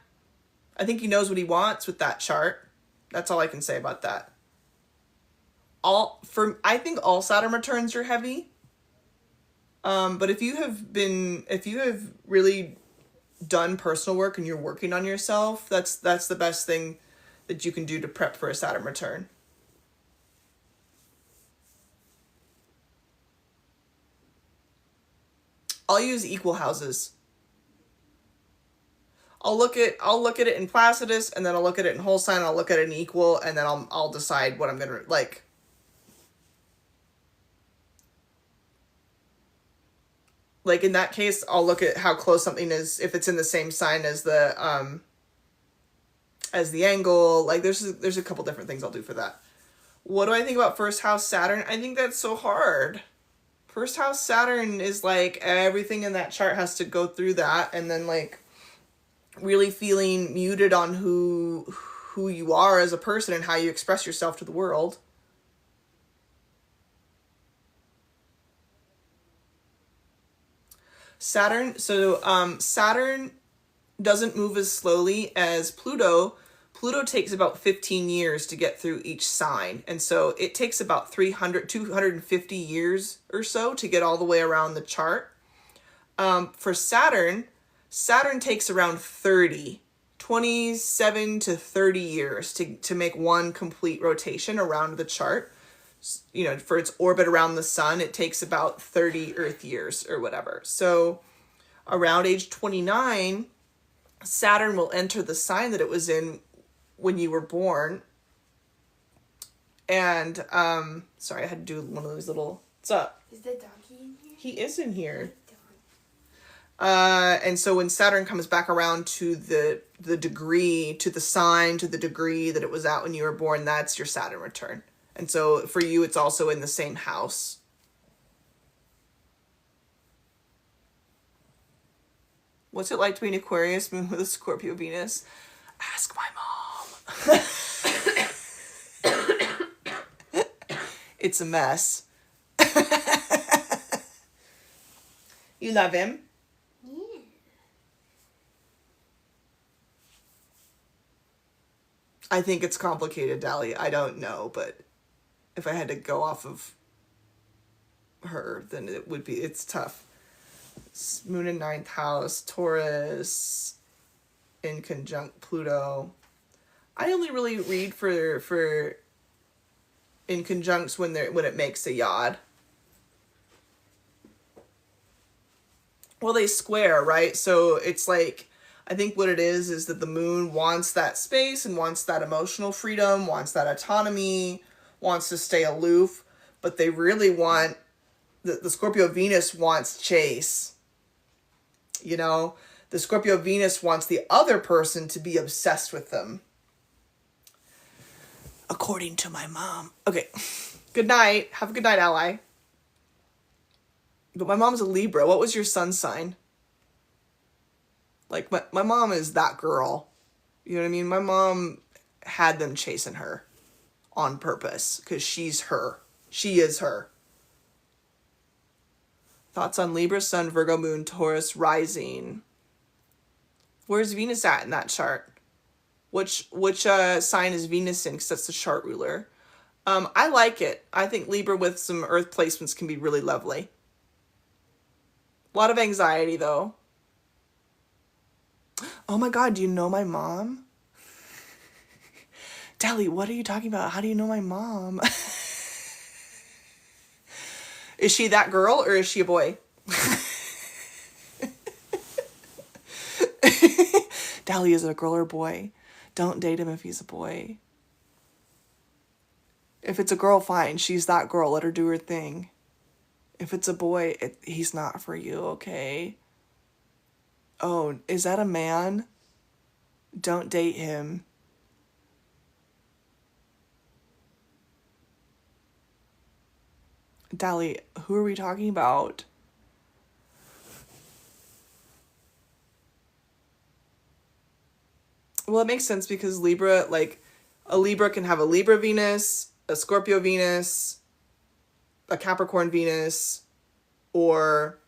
I think he knows what he wants with that chart. That's all I can say about that. I think all Saturn returns are heavy. But if you have really done personal work and you're working on yourself, that's the best thing that you can do to prep for a Saturn return. I'll use equal houses. I'll look at it in Placidus, and then I'll look at it in whole sign, I'll look at it in equal, and then I'll decide what I'm gonna like. Like in that case, I'll look at how close something is, if it's in the same sign as the angle. Like there's a couple different things I'll do for that. What do I think about first house Saturn? I think that's so hard. First house Saturn is like everything in that chart has to go through that, and then like really feeling muted on who you are as a person and how you express yourself to the world. Saturn doesn't move as slowly as Pluto. Pluto takes about 15 years to get through each sign. And so it takes about 250 years or so to get all the way around the chart. For Saturn takes around 27 to 30 years to make one complete rotation around the chart. You know, for its orbit around the sun, it takes about 30 Earth years or whatever. So around age 29, Saturn will enter the sign that it was in when you were born. And, sorry, I had to do one of those little, what's up? Is the doggy in here? He is in here. And so when Saturn comes back around to the degree, to the sign, to the degree that it was at when you were born, that's your Saturn return. And so for you, it's also in the same house. What's it like to be an Aquarius moon with a Scorpio Venus? Ask my mom. It's a mess. You love him? Yeah. I think it's complicated, Dali. I don't know, but if I had to go off of her, then it's tough. Moon in 9th house, Taurus in conjunct Pluto. I only really read for in conjuncts when it makes a yod. Well, they square, right? So it's like, I think what it is that the moon wants that space and wants that emotional freedom, wants that autonomy, wants to stay aloof, but they really want, the Scorpio Venus wants chase. You know, the Scorpio Venus wants the other person to be obsessed with them. According to my mom. Okay, good night. Have a good night, ally. But my mom's a Libra. What was your sun sign? Like, my mom is that girl. You know what I mean? My mom had them chasing her on purpose because she's her. She is her. Thoughts on Libra, Sun, Virgo, Moon, Taurus, Rising. Where's Venus at in that chart? Which sign is Venus in? Because that's the chart ruler. I like it. I think Libra with some Earth placements can be really lovely. A lot of anxiety, though. Oh my God, do you know my mom? Deli, what are you talking about? How do you know my mom? Is she that girl or is she a boy? Dali, is it a girl or a boy? Don't date him if he's a boy. If it's a girl, fine. She's that girl. Let her do her thing. If it's a boy, he's not for you, okay? Oh, is that a man? Don't date him. Dally, who are we talking about? Well, it makes sense because Libra, like, a Libra can have a Libra Venus, a Scorpio Venus, a Capricorn Venus, or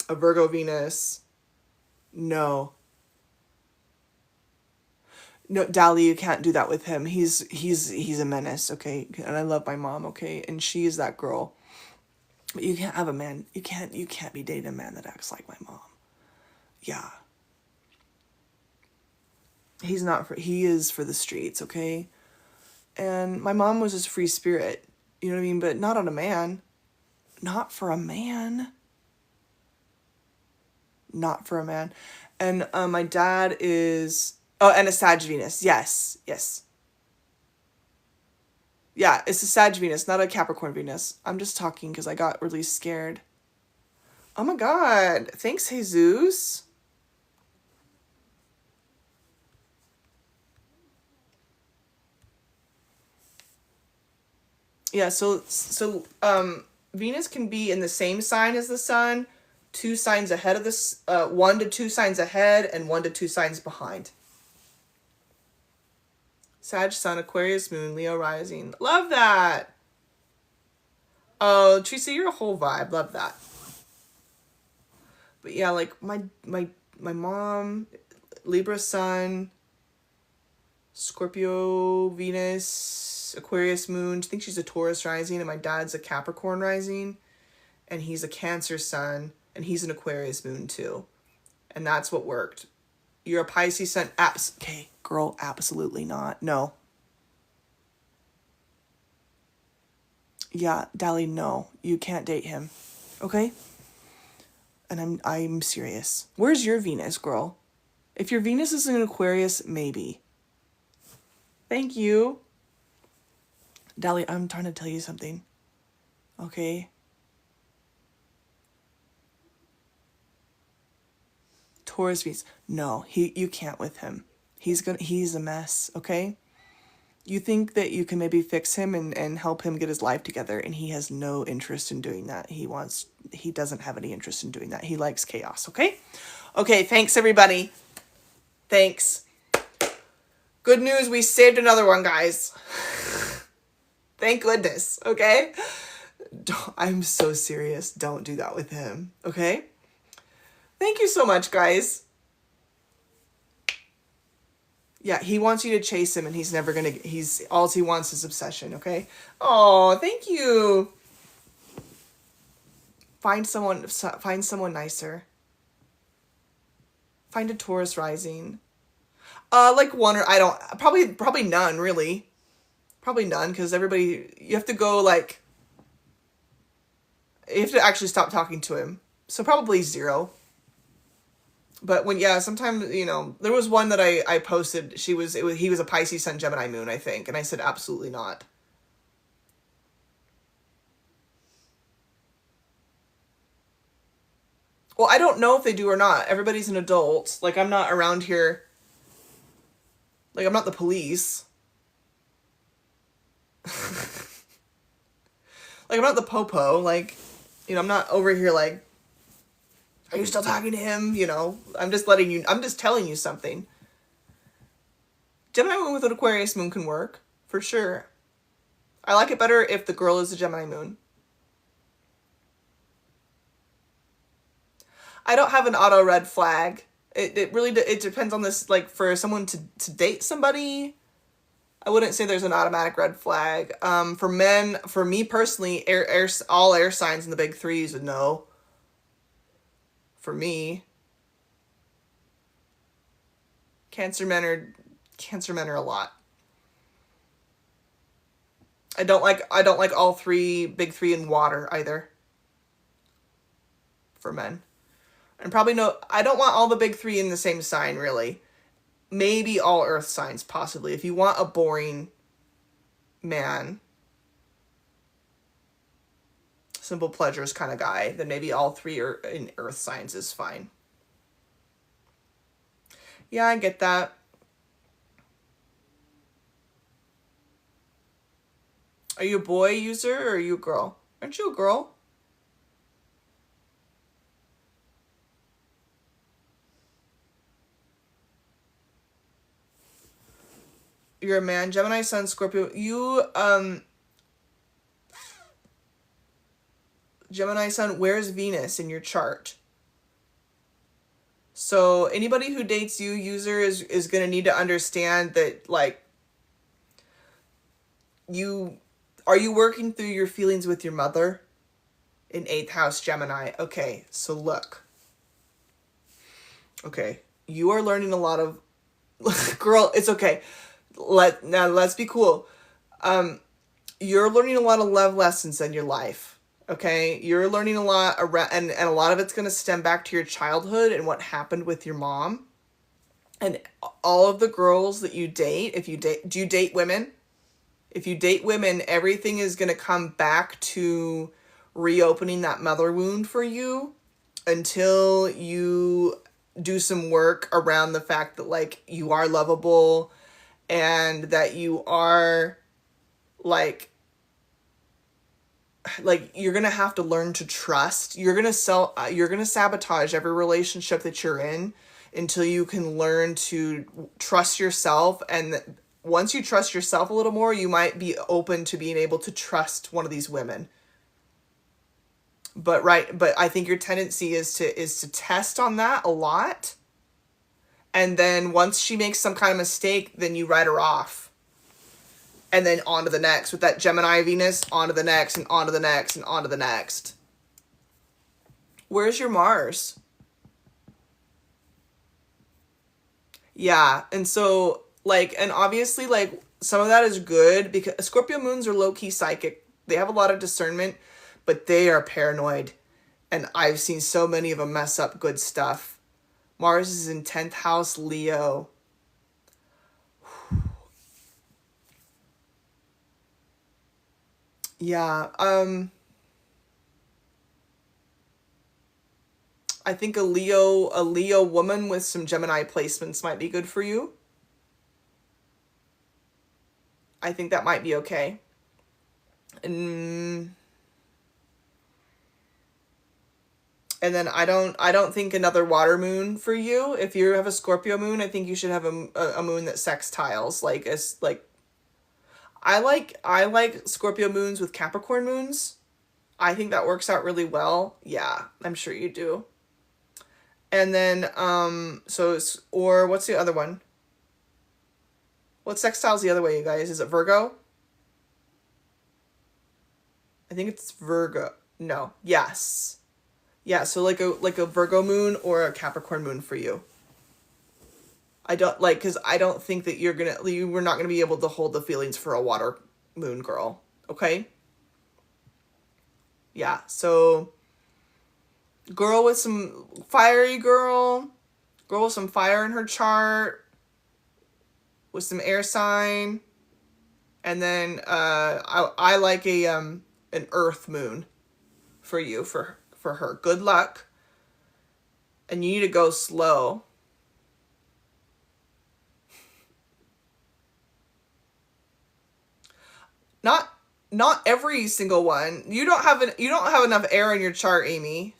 a Virgo Venus. No. No, Dally, you can't do that with him. He's a menace, okay? And I love my mom, okay? And she is that girl. But you can't have a man. You can't be dating a man that acts like my mom. Yeah. He is for the streets, okay? And my mom was just free spirit. You know what I mean? But not on a man. Not for a man. Not for a man. And my dad is... Oh, and a Sag Venus. Yes. Yes. Yeah, it's a Sag Venus, not a Capricorn Venus. I'm just talking because I got really scared. Oh my god. Thanks, Jesus. Yeah, so Venus can be in the same sign as the sun, 2 signs ahead of this, 1 to 2 signs ahead, and 1 to 2 signs behind. Sag, Sun, Aquarius, Moon, Leo, Rising. Love that. Oh, Teresa, you're a whole vibe. Love that. But yeah, like my mom, Libra Sun, Scorpio Venus, Aquarius Moon. I think she's a Taurus rising, and my dad's a Capricorn rising, and he's a Cancer Sun, and he's an Aquarius Moon too, and that's what worked. You're a Pisces Sun. Okay, girl, absolutely not. No. Yeah, Dally, no, you can't date him. Okay? And I'm serious. Where's your Venus, girl? If your Venus is in Aquarius, maybe. Thank you. Dally, I'm trying to tell you something. Okay? Taurus Venus. No, you can't with him. He's a mess, okay? You think that you can maybe fix him and help him get his life together, and he has no interest in doing that. He doesn't have any interest in doing that. He likes chaos, okay? Okay, thanks everybody. Thanks. Good news, we saved another one, guys. Thank goodness, okay? I'm so serious. Don't do that with him, okay? Thank you so much, guys. Yeah, he wants you to chase him, and he's never gonna... all he wants is obsession, okay? Oh, thank you. Find someone nicer. Find a Taurus rising. Like one or... I don't... Probably none, really. Probably none, because everybody... You have to go, like... You have to actually stop talking to him. So probably 0. But sometimes, you know, there was one that I posted. He was a Pisces Sun, Gemini Moon, I think. And I said, absolutely not. Well, I don't know if they do or not. Everybody's an adult. Like, I'm not around here. Like, I'm not the police. Like, I'm not the popo. Like, you know, I'm not over here like, are you still talking to him? You know, I'm just telling you something. Gemini Moon with an Aquarius Moon can work, for sure. I like it better if the girl is a Gemini Moon. I don't have an auto red flag. It really depends on this, like, for someone to date somebody, I wouldn't say there's an automatic red flag. For men, for me personally, all air signs in the big 3s would know. For me. Cancer men are a lot. I don't like all big 3 in water either. For men. And I don't want all the big 3 in the same sign, really. Maybe all earth signs, possibly. If you want a boring man, simple pleasures kind of guy, then maybe all 3 are in earth signs is fine. Yeah, I get that. Are you a boy user or are you a girl? Aren't you a girl? You're a man. Gemini, Sun, Scorpio. Gemini, Sun, where's Venus in your chart? So anybody who dates you, user, is going to need to understand that, like, are you working through your feelings with your mother? In 8th house, Gemini. Okay, so look. Okay, you are learning a lot of... Girl, it's okay. Let's be cool. You're learning a lot of love lessons in your life. Okay, you're learning a lot around, and a lot of it's going to stem back to your childhood and what happened with your mom. And all of the girls that you date, do you date women? If you date women, everything is going to come back to reopening that mother wound for you until you do some work around the fact that, like, you are lovable and that you are, like you're gonna have to learn to trust. You're gonna sabotage every relationship that you're in until you can learn to trust yourself. And once you trust yourself a little more, you might be open to being able to trust one of these women. But I think your tendency is to test on that a lot. And then once she makes some kind of mistake, then you write her off. And then on to the next. With that Gemini Venus, on to the next, and on to the next, and on to the next. Where's your Mars? Yeah, and so, like, and obviously, like, some of that is good, because Scorpio moons are low-key psychic. They have a lot of discernment, but they are paranoid. And I've seen so many of them mess up good stuff. Mars is in 10th house, Leo. Yeah, I think a Leo woman with some Gemini placements might be good for you. I think that might be okay. And then I don't think another water moon for you. If you have a Scorpio moon, I think you should have a moon that sextiles, I like Scorpio moons with Capricorn moons. I think that works out really well. Yeah, I'm sure you do. And then or what's the other one? What sextile's the other way, you guys? Is it Virgo? I think it's Virgo. No. Yes. Yeah, so like a Virgo moon or a Capricorn moon for you. I don't because I don't think that you were not gonna be able to hold the feelings for a water moon girl. Okay? Yeah, so girl with some girl with some fire in her chart, with some air sign, and then I like an earth moon for you, for her. Good luck. And you need to go slow. Not every single one. You don't have enough air in your chart, Amy.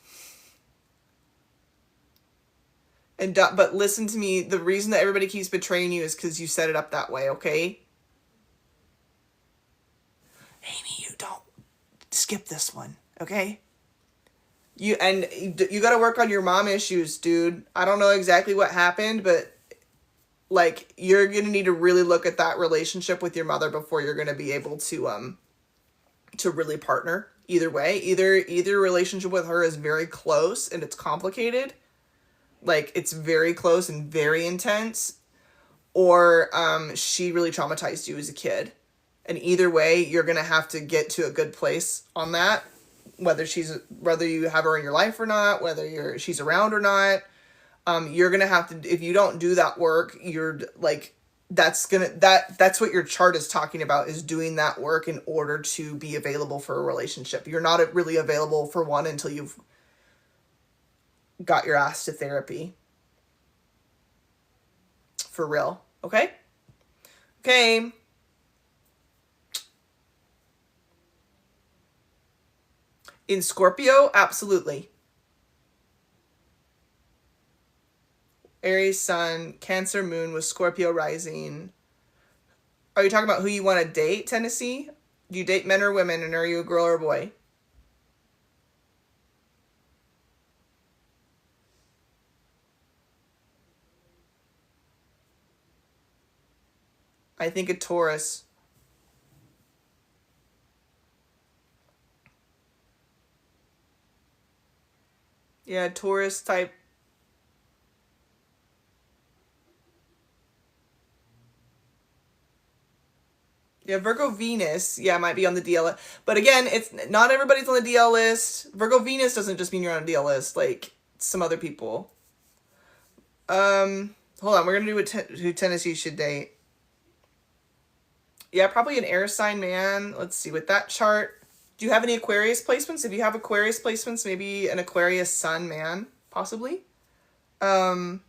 But listen to me, the reason that everybody keeps betraying you is because you set it up that way, okay? Amy, you don't skip this one, okay? You got to work on your mom issues, dude. I don't know exactly what happened, but like, you're going to need to really look at that relationship with your mother before you're going to be able to really partner. Either way, either relationship with her is very close and it's complicated, like it's very close and very intense, or she really traumatized you as a kid. And either way, you're going to have to get to a good place on that, whether you have her in your life or not, whether she's around or not. You're going to have to, if you don't do that work, you're like, that's what your chart is talking about, is doing that work in order to be available for a relationship. You're not really available for one until you've got your ass to therapy. For real. Okay? Okay. In Scorpio, absolutely. Aries sun, Cancer moon with Scorpio rising. Are you talking about who you want to date, Tennessee? Do you date men or women, and are you a girl or a boy? I think a Taurus. Yeah, Taurus type. Yeah, Virgo Venus, yeah, might be on the DL list. But again, it's not everybody's on the DL list. Virgo Venus doesn't just mean you're on a DL list, like some other people. Hold on, we're gonna do who Tennessee should date. Yeah, probably an air sign man. Let's see, with that chart, do you have any Aquarius placements? If you have Aquarius placements, maybe an Aquarius sun man, possibly. I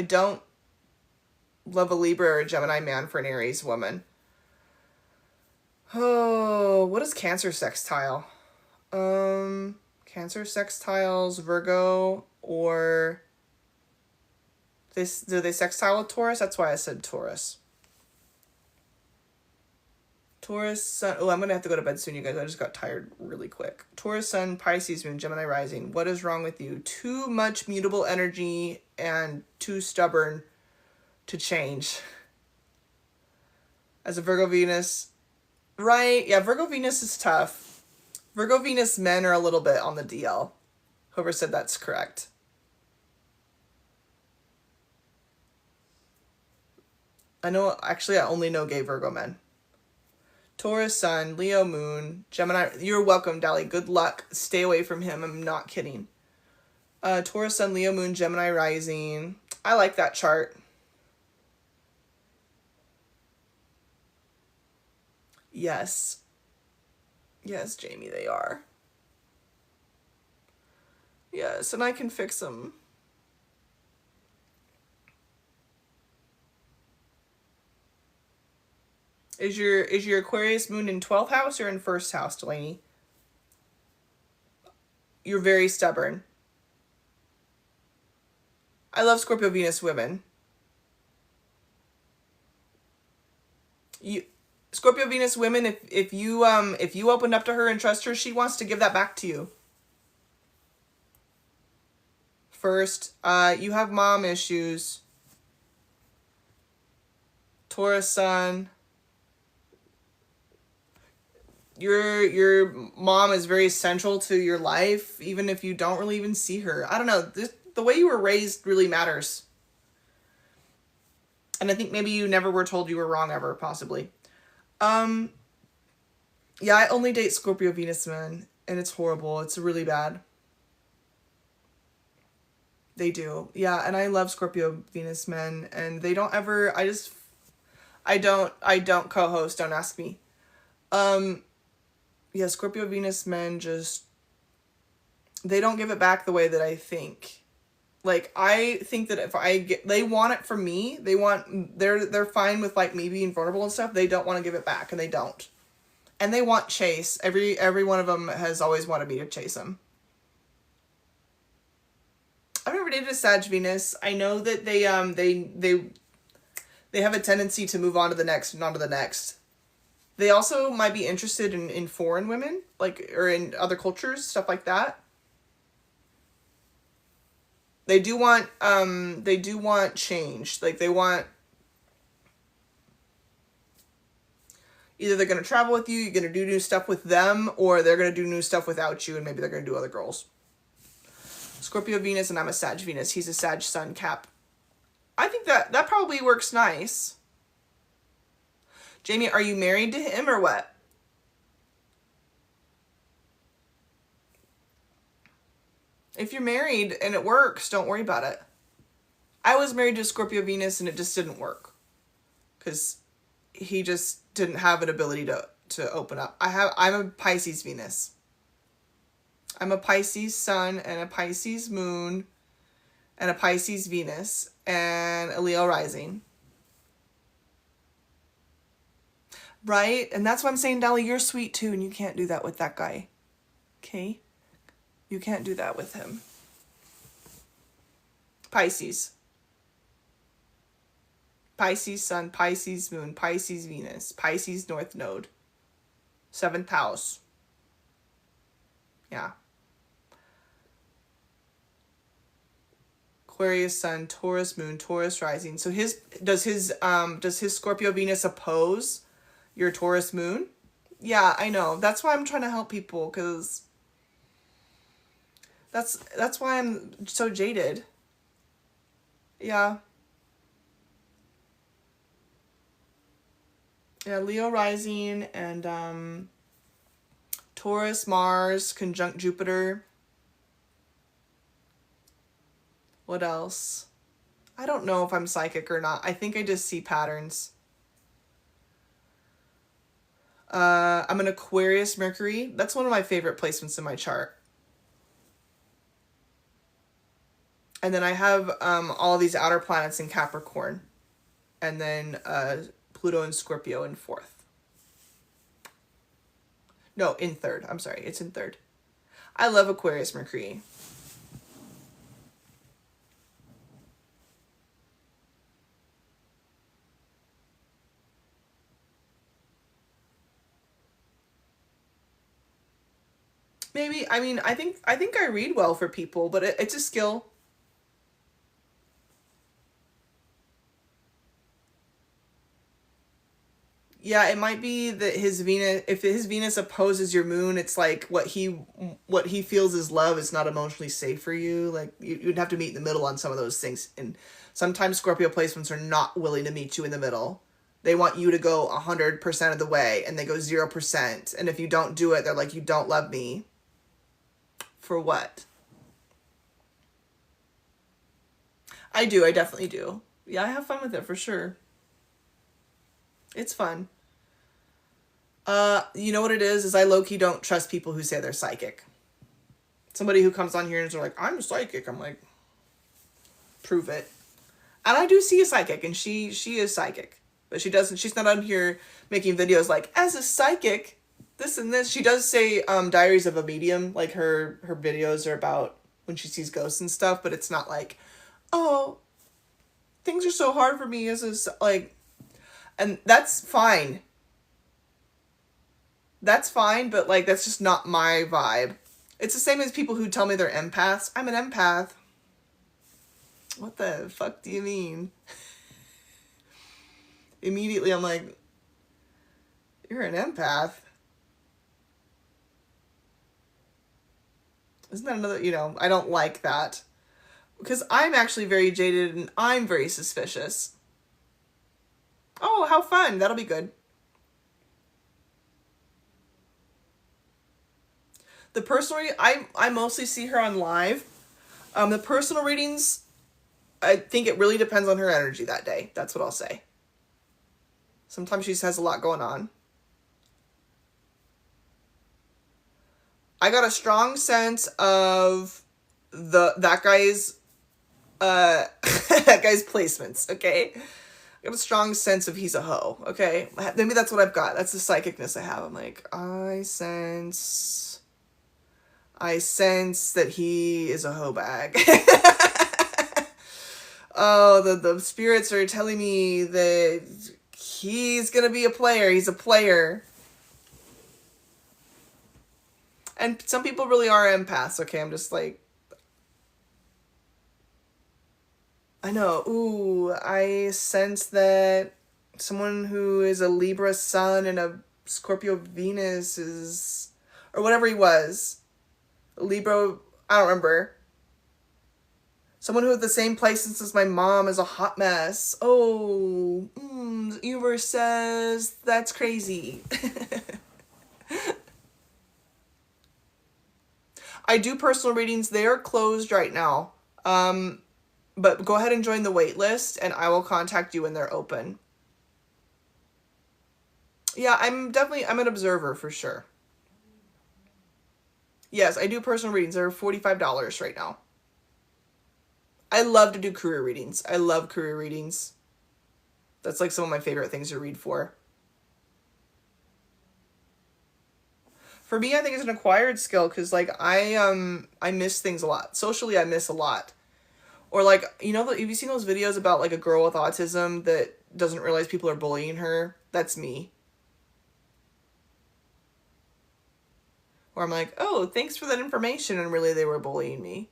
don't love a Libra or a Gemini man for an Aries woman. Oh, what is Cancer sextile? Cancer sextiles, Virgo, or do they sextile with Taurus? That's why I said Taurus. Taurus sun. Oh, I'm gonna have to go to bed soon, you guys. I just got tired really quick. Taurus sun, Pisces moon, Gemini rising. What is wrong with you? Too much mutable energy and too stubborn to change. As a Virgo Venus, right? Yeah, Virgo Venus is tough. Virgo Venus men are a little bit on the DL. Whoever said that's correct. I only know gay Virgo men. Taurus sun, Leo moon, Gemini. You're welcome, Dali. Good luck. Stay away from him. I'm not kidding. Taurus sun, Leo moon, Gemini rising. I like that chart. Yes. Yes, Jamie, they are. Yes, and I can fix them. Is your Aquarius moon in 12th house or in 1st house, Delaney? You're very stubborn. I love Scorpio Venus women. Scorpio Venus women, if you opened up to her and trust her, she wants to give that back to you. First, you have mom issues. Taurus sun. Your mom is very central to your life, even if you don't really even see her. I don't know. The way you were raised really matters. And I think maybe you never were told you were wrong ever, possibly. Yeah, I only date Scorpio Venus men, and it's horrible. It's really bad. They do. Yeah, and I love Scorpio Venus men, and they don't ever, I don't co-host, don't ask me. Yeah, Scorpio Venus men they don't give it back the way that I think. Like, I think that if they want it from me, they're fine with, like, me being vulnerable and stuff. They don't want to give it back, and they don't. And they want chase. Every one of them has always wanted me to chase them. I've never dated a Sag Venus. I know that they have a tendency to move on to the next and on to the next. They also might be interested in foreign women, like, or in other cultures, stuff like that. They do want change. Like, they want, either they're going to travel with you, you're going to do new stuff with them, or they're going to do new stuff without you, and maybe they're going to do other girls. Scorpio Venus, and I'm a Sag Venus. He's a Sag Sun, Cap. I think that probably works nice. Jamie, are you married to him or what? If you're married and it works, don't worry about it. I was married to Scorpio Venus and it just didn't work. Because he just didn't have an ability to open up. I'm a Pisces Venus. I'm a Pisces Sun and a Pisces Moon and a Pisces Venus and a Leo rising. Right? And that's why I'm saying, Dolly, you're sweet too, and you can't do that with that guy. Okay? You can't do that with him. Pisces. Pisces Sun, Pisces Moon, Pisces Venus, Pisces North Node. 7th house. Yeah. Aquarius Sun, Taurus Moon, Taurus Rising. So does his Scorpio Venus oppose your Taurus Moon? Yeah, I know. That's why I'm trying to help people, because that's why I'm so jaded. Yeah. Yeah, Leo rising and Taurus Mars conjunct Jupiter. What else? I don't know if I'm psychic or not. I think I just see patterns. I'm an Aquarius Mercury. That's one of my favorite placements in my chart. And then I have all these outer planets in Capricorn. And then Pluto and Scorpio in 4th. No, in 3rd. I'm sorry. It's in 3rd. I love Aquarius Mercury. Maybe, I mean, I think I read well for people, but it's a skill. Yeah, it might be that if his Venus opposes your moon, it's like what he feels is love is not emotionally safe for you. Like you'd have to meet in the middle on some of those things. And sometimes Scorpio placements are not willing to meet you in the middle. They want you to go 100% of the way, and they go 0%. And if you don't do it, they're like, you don't love me. For what? I do. I definitely do. Yeah, I have fun with it for sure. It's fun. You know what it is I low-key don't trust people who say they're psychic. Somebody who comes on here and is like, I'm psychic. I'm like, prove it. And I do see a psychic, and she is psychic. But she's not on here making videos like, as a psychic, this and this. She does say Diaries of a Medium, like her videos are about when she sees ghosts and stuff, but it's not like, oh, things are so hard for me as a, like, and that's fine. That's fine, but like that's just not my vibe. It's the same as people who tell me they're empaths. I'm an empath. What the fuck do you mean? Immediately I'm like, you're an empath? Isn't that another, I don't like that. Because I'm actually very jaded and I'm very suspicious. Oh, how fun. That'll be good. The personal reading, I mostly see her on live. The personal readings, I think it really depends on her energy that day. That's what I'll say. Sometimes she just has a lot going on. I got a strong sense of that guy's that guy's placements, okay? I got a strong sense of he's a hoe, okay? Maybe that's what I've got. That's the psychicness I have. I'm like, I sense that he is a hoe bag. Oh, the spirits are telling me that he's gonna be a player. He's a player. And some people really are empaths, okay? I'm just like, I know. Ooh, I sense that someone who is a Libra Sun and a Scorpio Venus is, or whatever he was, Libra, I don't remember. Someone who has the same placements as my mom is a hot mess. Oh, the universe says that's crazy. I do personal readings. They are closed right now. But go ahead and join the wait list, and I will contact you when they're open. Yeah, I'm an observer for sure. Yes, I do personal readings. They're $45 right now. I love to do career readings. I love career readings. That's like some of my favorite things to read for. For me, I think it's an acquired skill because like I miss things a lot. Socially, I miss a lot. Or like, you know, have you seen those videos about like a girl with autism that doesn't realize people are bullying her? That's me. Where I'm like, oh, thanks for that information, and really they were bullying me.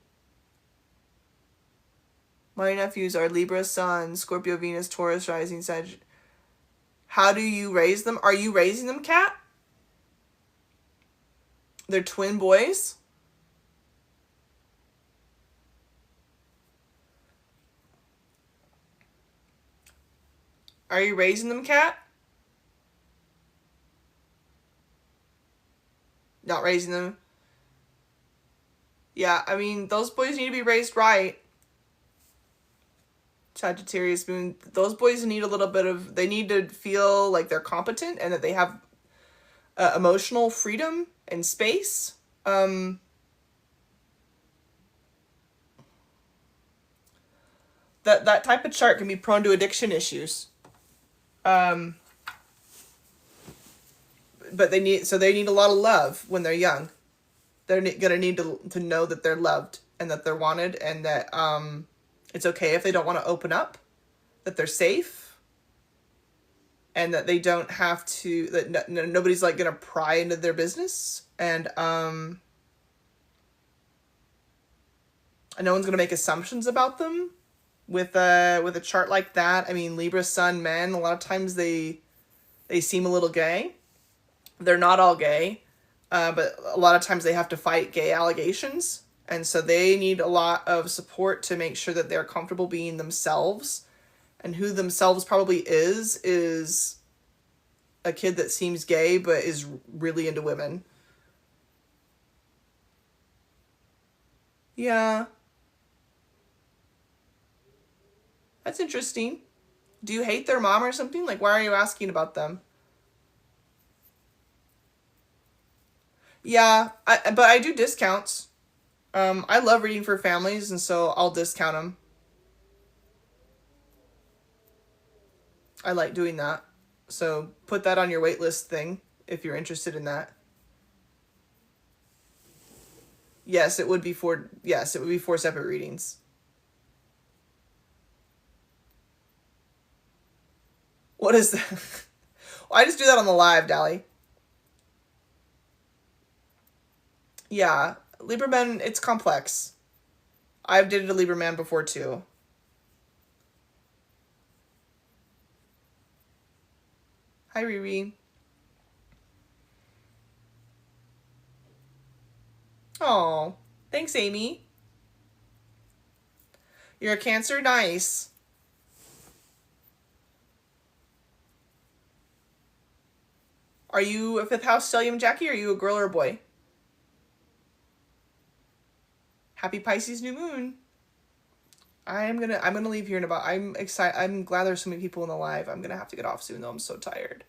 My nephews are Libra, Sun, Scorpio, Venus, Taurus, Rising, Sag. How do you raise them? Are you raising them, Kat? They're twin boys? Are you raising them, Kat? Not raising them? Yeah, I mean, those boys need to be raised right. Sagittarius moon, those boys need a little bit of, they need to feel like they're competent and that they have emotional freedom and space. That type of chart can be prone to addiction issues. But they need a lot of love when they're young. They're gonna need to know that they're loved and that they're wanted, and that it's okay if they don't want to open up, that they're safe, and that they don't have to, that nobody's like gonna pry into their business, and no one's gonna make assumptions about them with a chart like that. I mean, Libra Sun men, a lot of times they seem a little gay. They're not all gay, but a lot of times they have to fight gay allegations. And so they need a lot of support to make sure that they're comfortable being themselves. And who themselves probably is a kid that seems gay but is really into women. Yeah. That's interesting. Do you hate their mom or something? Like, why are you asking about them? Yeah, but I do discounts. I love reading for families, and so I'll discount them. I like doing that. So put that on your waitlist thing if you're interested in that. Yes, it would be four separate readings. What is that? Well, I just do that on the live, Dally. Yeah, Libra men, it's complex. I've dated a Libra man before too. Hi, Riri. Oh, thanks, Amy. You're a Cancer? Nice. Are you a fifth house stellium, Jackie? Are you a girl or a boy? Happy Pisces new moon. I'm gonna leave here in about, I'm excited. I'm glad there's so many people in the live. I'm gonna have to get off soon though. I'm so tired.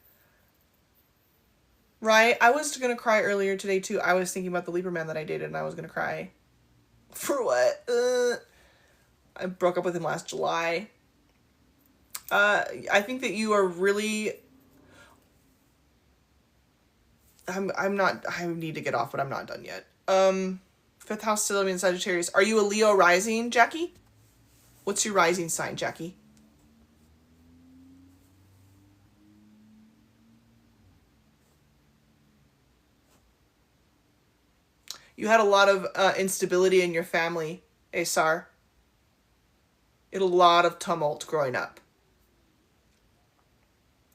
Right? I was gonna cry earlier today too. I was thinking about the Libra man that I dated and I was gonna cry. For what? I broke up with him last July. I think that you are really, I'm not, I need to get off, but I'm not done yet. Fifth house stellium in Sagittarius. Are you a Leo rising, Jackie? What's your rising sign, Jackie? You had a lot of instability in your family, Asar. You had a lot of tumult growing up.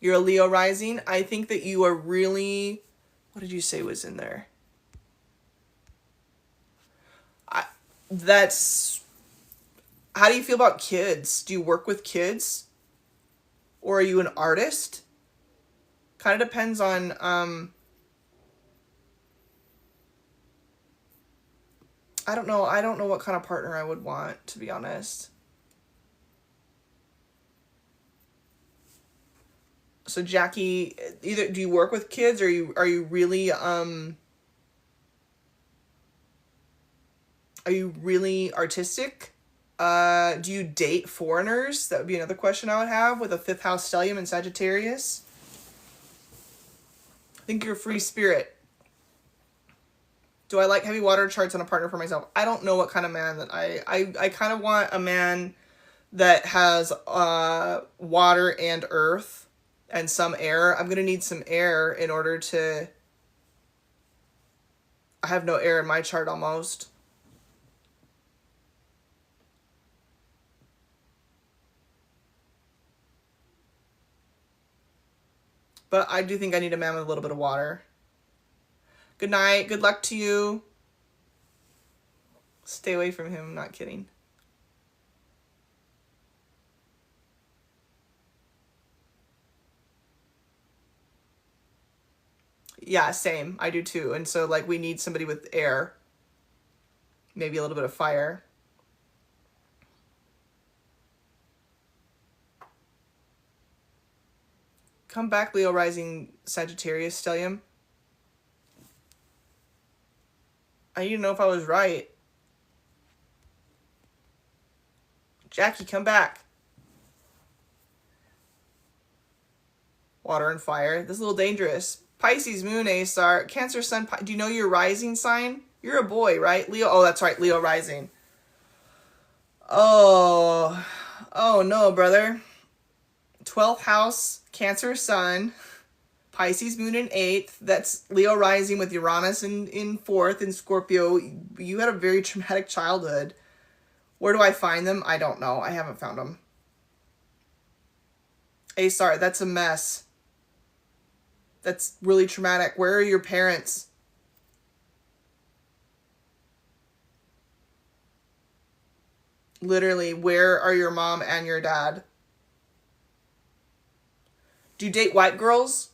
You're a Leo rising. I think that you are really, what did you say was in there? That's, how do you feel about kids? Do you work with kids? Or are you an artist? Kind of depends on, I don't know. I don't know what kind of partner I would want, to be honest. So Jackie, either do you work with kids, or are you really artistic? Do you date foreigners? That would be another question I would have with a fifth house stellium in Sagittarius. I think you're a free spirit. Do I like heavy water charts on a partner for myself? I don't know what kind of man that I kind of want a man that has water and earth and some air. I'm going to need some air in order to... I have no air in my chart almost. But I do think I need a man with a little bit of water. Good night. Good luck to you. Stay away from him. I'm not kidding. Yeah, same. I do too. And so, like, we need somebody with air. Maybe a little bit of fire. Come back, Leo rising Sagittarius, Stellium. I need to know if I was right. Jackie, come back. Water and fire. This is a little dangerous. Pisces, Moon, Asar, Cancer, Sun. Do you know your rising sign? You're a boy, right? Leo. Oh, that's right. Leo rising. Oh. Oh, no, brother. 12th house, Cancer, Sun. Pisces, Moon in 8th. That's Leo rising with Uranus in 4th in Scorpio. You had a very traumatic childhood. Where do I find them? I don't know. I haven't found them. Asar, that's a mess. That's really traumatic. Where are your parents? Literally, where are your mom and your dad? Do you date white girls?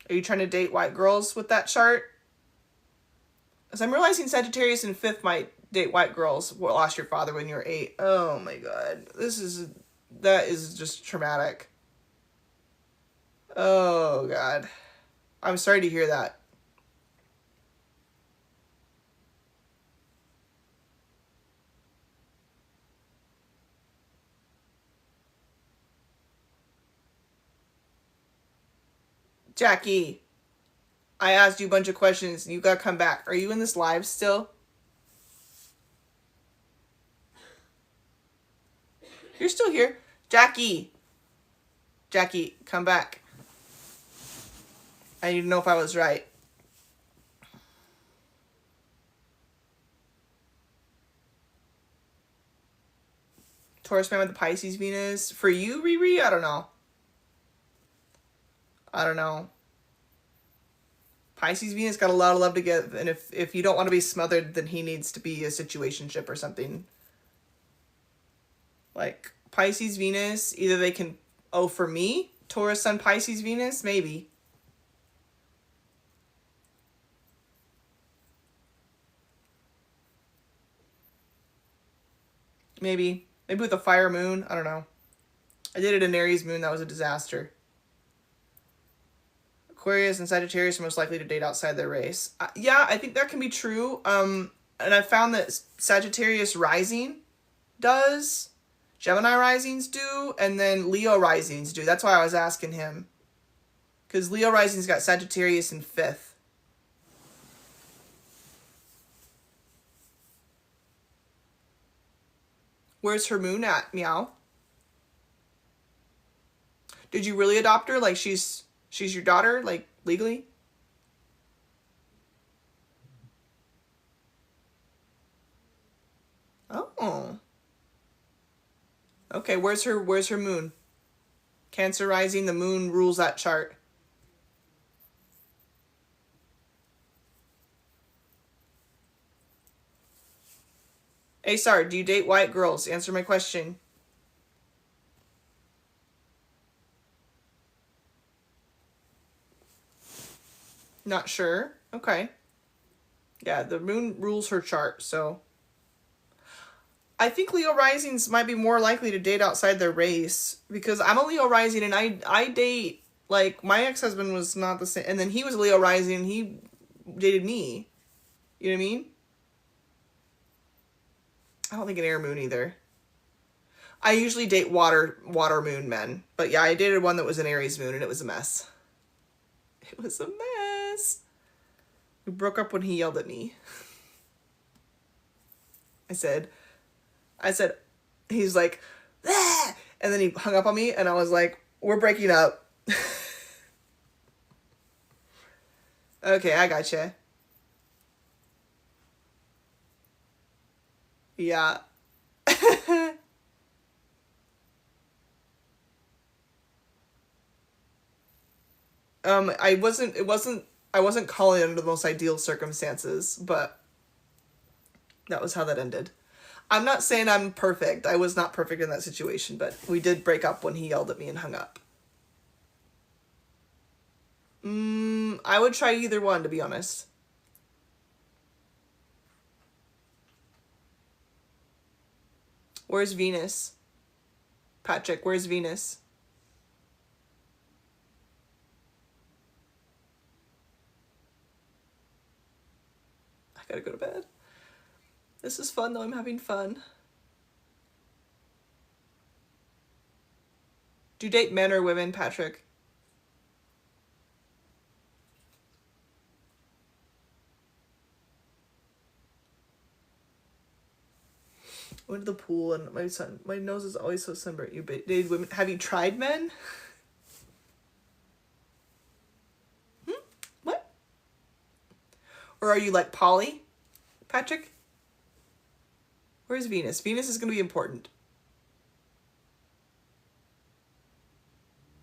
Are you trying to date white girls with that chart? Because I'm realizing Sagittarius in 5th might date white girls. Well, lost your father when you were 8. Oh my god. That is just traumatic. Oh god. I'm sorry to hear that. Jackie, I asked you a bunch of questions. You gotta come back. Are you in this live still? You're still here. Jackie, come back. I need to know if I was right. Taurus man with the Pisces Venus. For you, Riri? I don't know. Pisces Venus got a lot of love to give, and if you don't want to be smothered, then he needs to be a situationship or something. Like, Pisces Venus, either they can... Oh, for me? Taurus Sun Pisces Venus? Maybe. Maybe with a fire moon. I don't know. I did it in Aries moon. That was a disaster. Aquarius and Sagittarius are most likely to date outside their race. Yeah, I think that can be true. And I found that Sagittarius rising does. Gemini risings do. And then Leo risings do. That's why I was asking him. Because Leo rising's got Sagittarius in 5th. Where's her moon at, Meow? Did you really adopt her? Like, she's your daughter, like, legally? Oh. Okay, where's her moon? Cancer rising, the moon rules that chart. Asar, do you date white girls? Answer my question. Not sure. Okay. Yeah, the moon rules her chart, so... I think Leo risings might be more likely to date outside their race, because I'm a Leo rising and I date, like, my ex-husband was not the same, and then he was a Leo rising and he dated me. You know what I mean? I don't think an air moon either. I usually date water moon men, but yeah, I dated one that was an Aries moon and it was a mess. It was a mess. We broke up when he yelled at me. I said, he's like, ah! And then he hung up on me, and I was like, we're breaking up. Okay, I gotcha. Yeah. I wasn't calling it under the most ideal circumstances, but that was how that ended. I'm not saying I'm perfect. I was not perfect in that situation, but we did break up when he yelled at me and hung up. I would try either one, to be honest. Where's Venus? Patrick, where's Venus? I gotta go to bed. This is fun, though. I'm having fun. Do you date men or women, Patrick? Went to the pool and my nose is always so sunburnt. You dated women. Have you tried men? What? Or are you like poly, Patrick? Where's Venus? Venus is going to be important.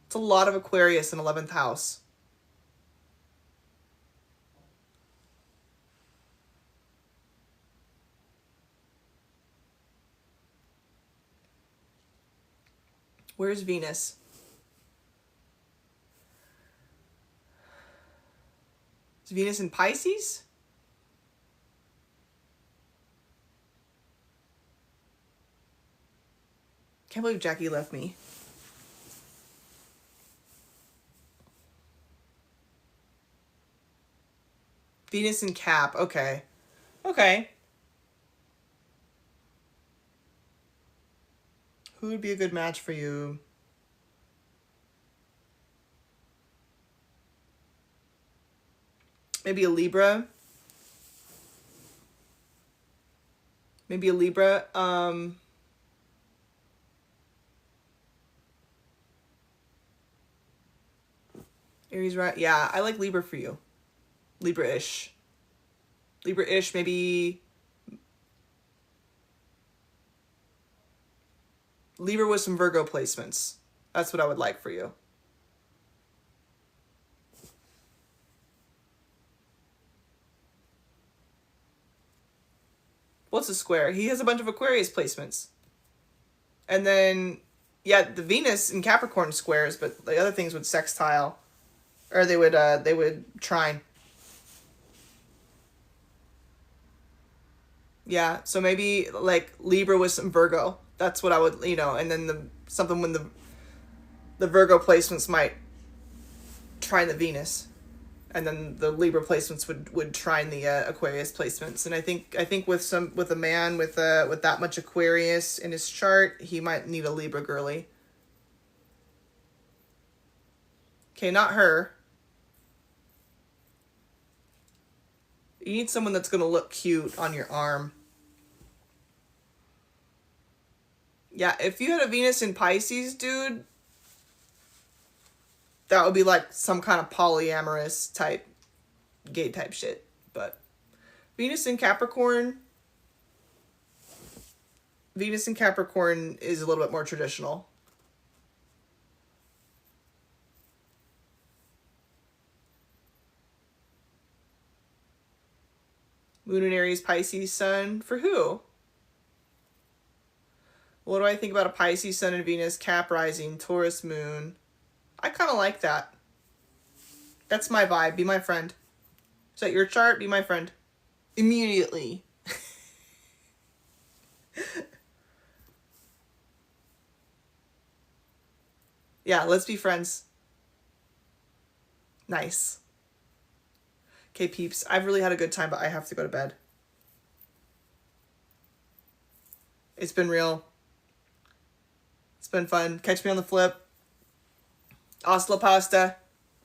It's a lot of Aquarius in 11th house. Where's Venus? Is Venus in Pisces? Can't believe Jackie left me. Venus in Cap. Okay. Okay. Who would be a good match for you? Maybe a Libra. Maybe a Libra. Aries, right? Yeah, I like Libra for you. Libra-ish. Libra-ish, maybe... Libra with some Virgo placements. That's what I would like for you. What's a square? He has a bunch of Aquarius placements. And then, yeah, the Venus in Capricorn squares, but the other things would sextile. Or they would trine. Yeah, so maybe like Libra with some Virgo. That's what I would, and then something when the Virgo placements might trine the Venus, and then the Libra placements would trine the Aquarius placements. And I think with a man with that much Aquarius in his chart, he might need a Libra girly. Okay, not her. You need someone that's gonna look cute on your arm. Yeah, if you had a Venus in Pisces, dude, that would be like some kind of polyamorous type, gay type shit. But Venus in Capricorn is a little bit more traditional. Moon in Aries, Pisces, Sun. For who? What do I think about a Pisces, Sun, and Venus, Cap rising, Taurus, Moon? I kind of like that. That's my vibe. Be my friend. Is that your chart? Be my friend. Immediately. Yeah, let's be friends. Nice. Okay, peeps. I've really had a good time, but I have to go to bed. It's been real. It's been fun. Catch me on the flip. Hasta la pasta.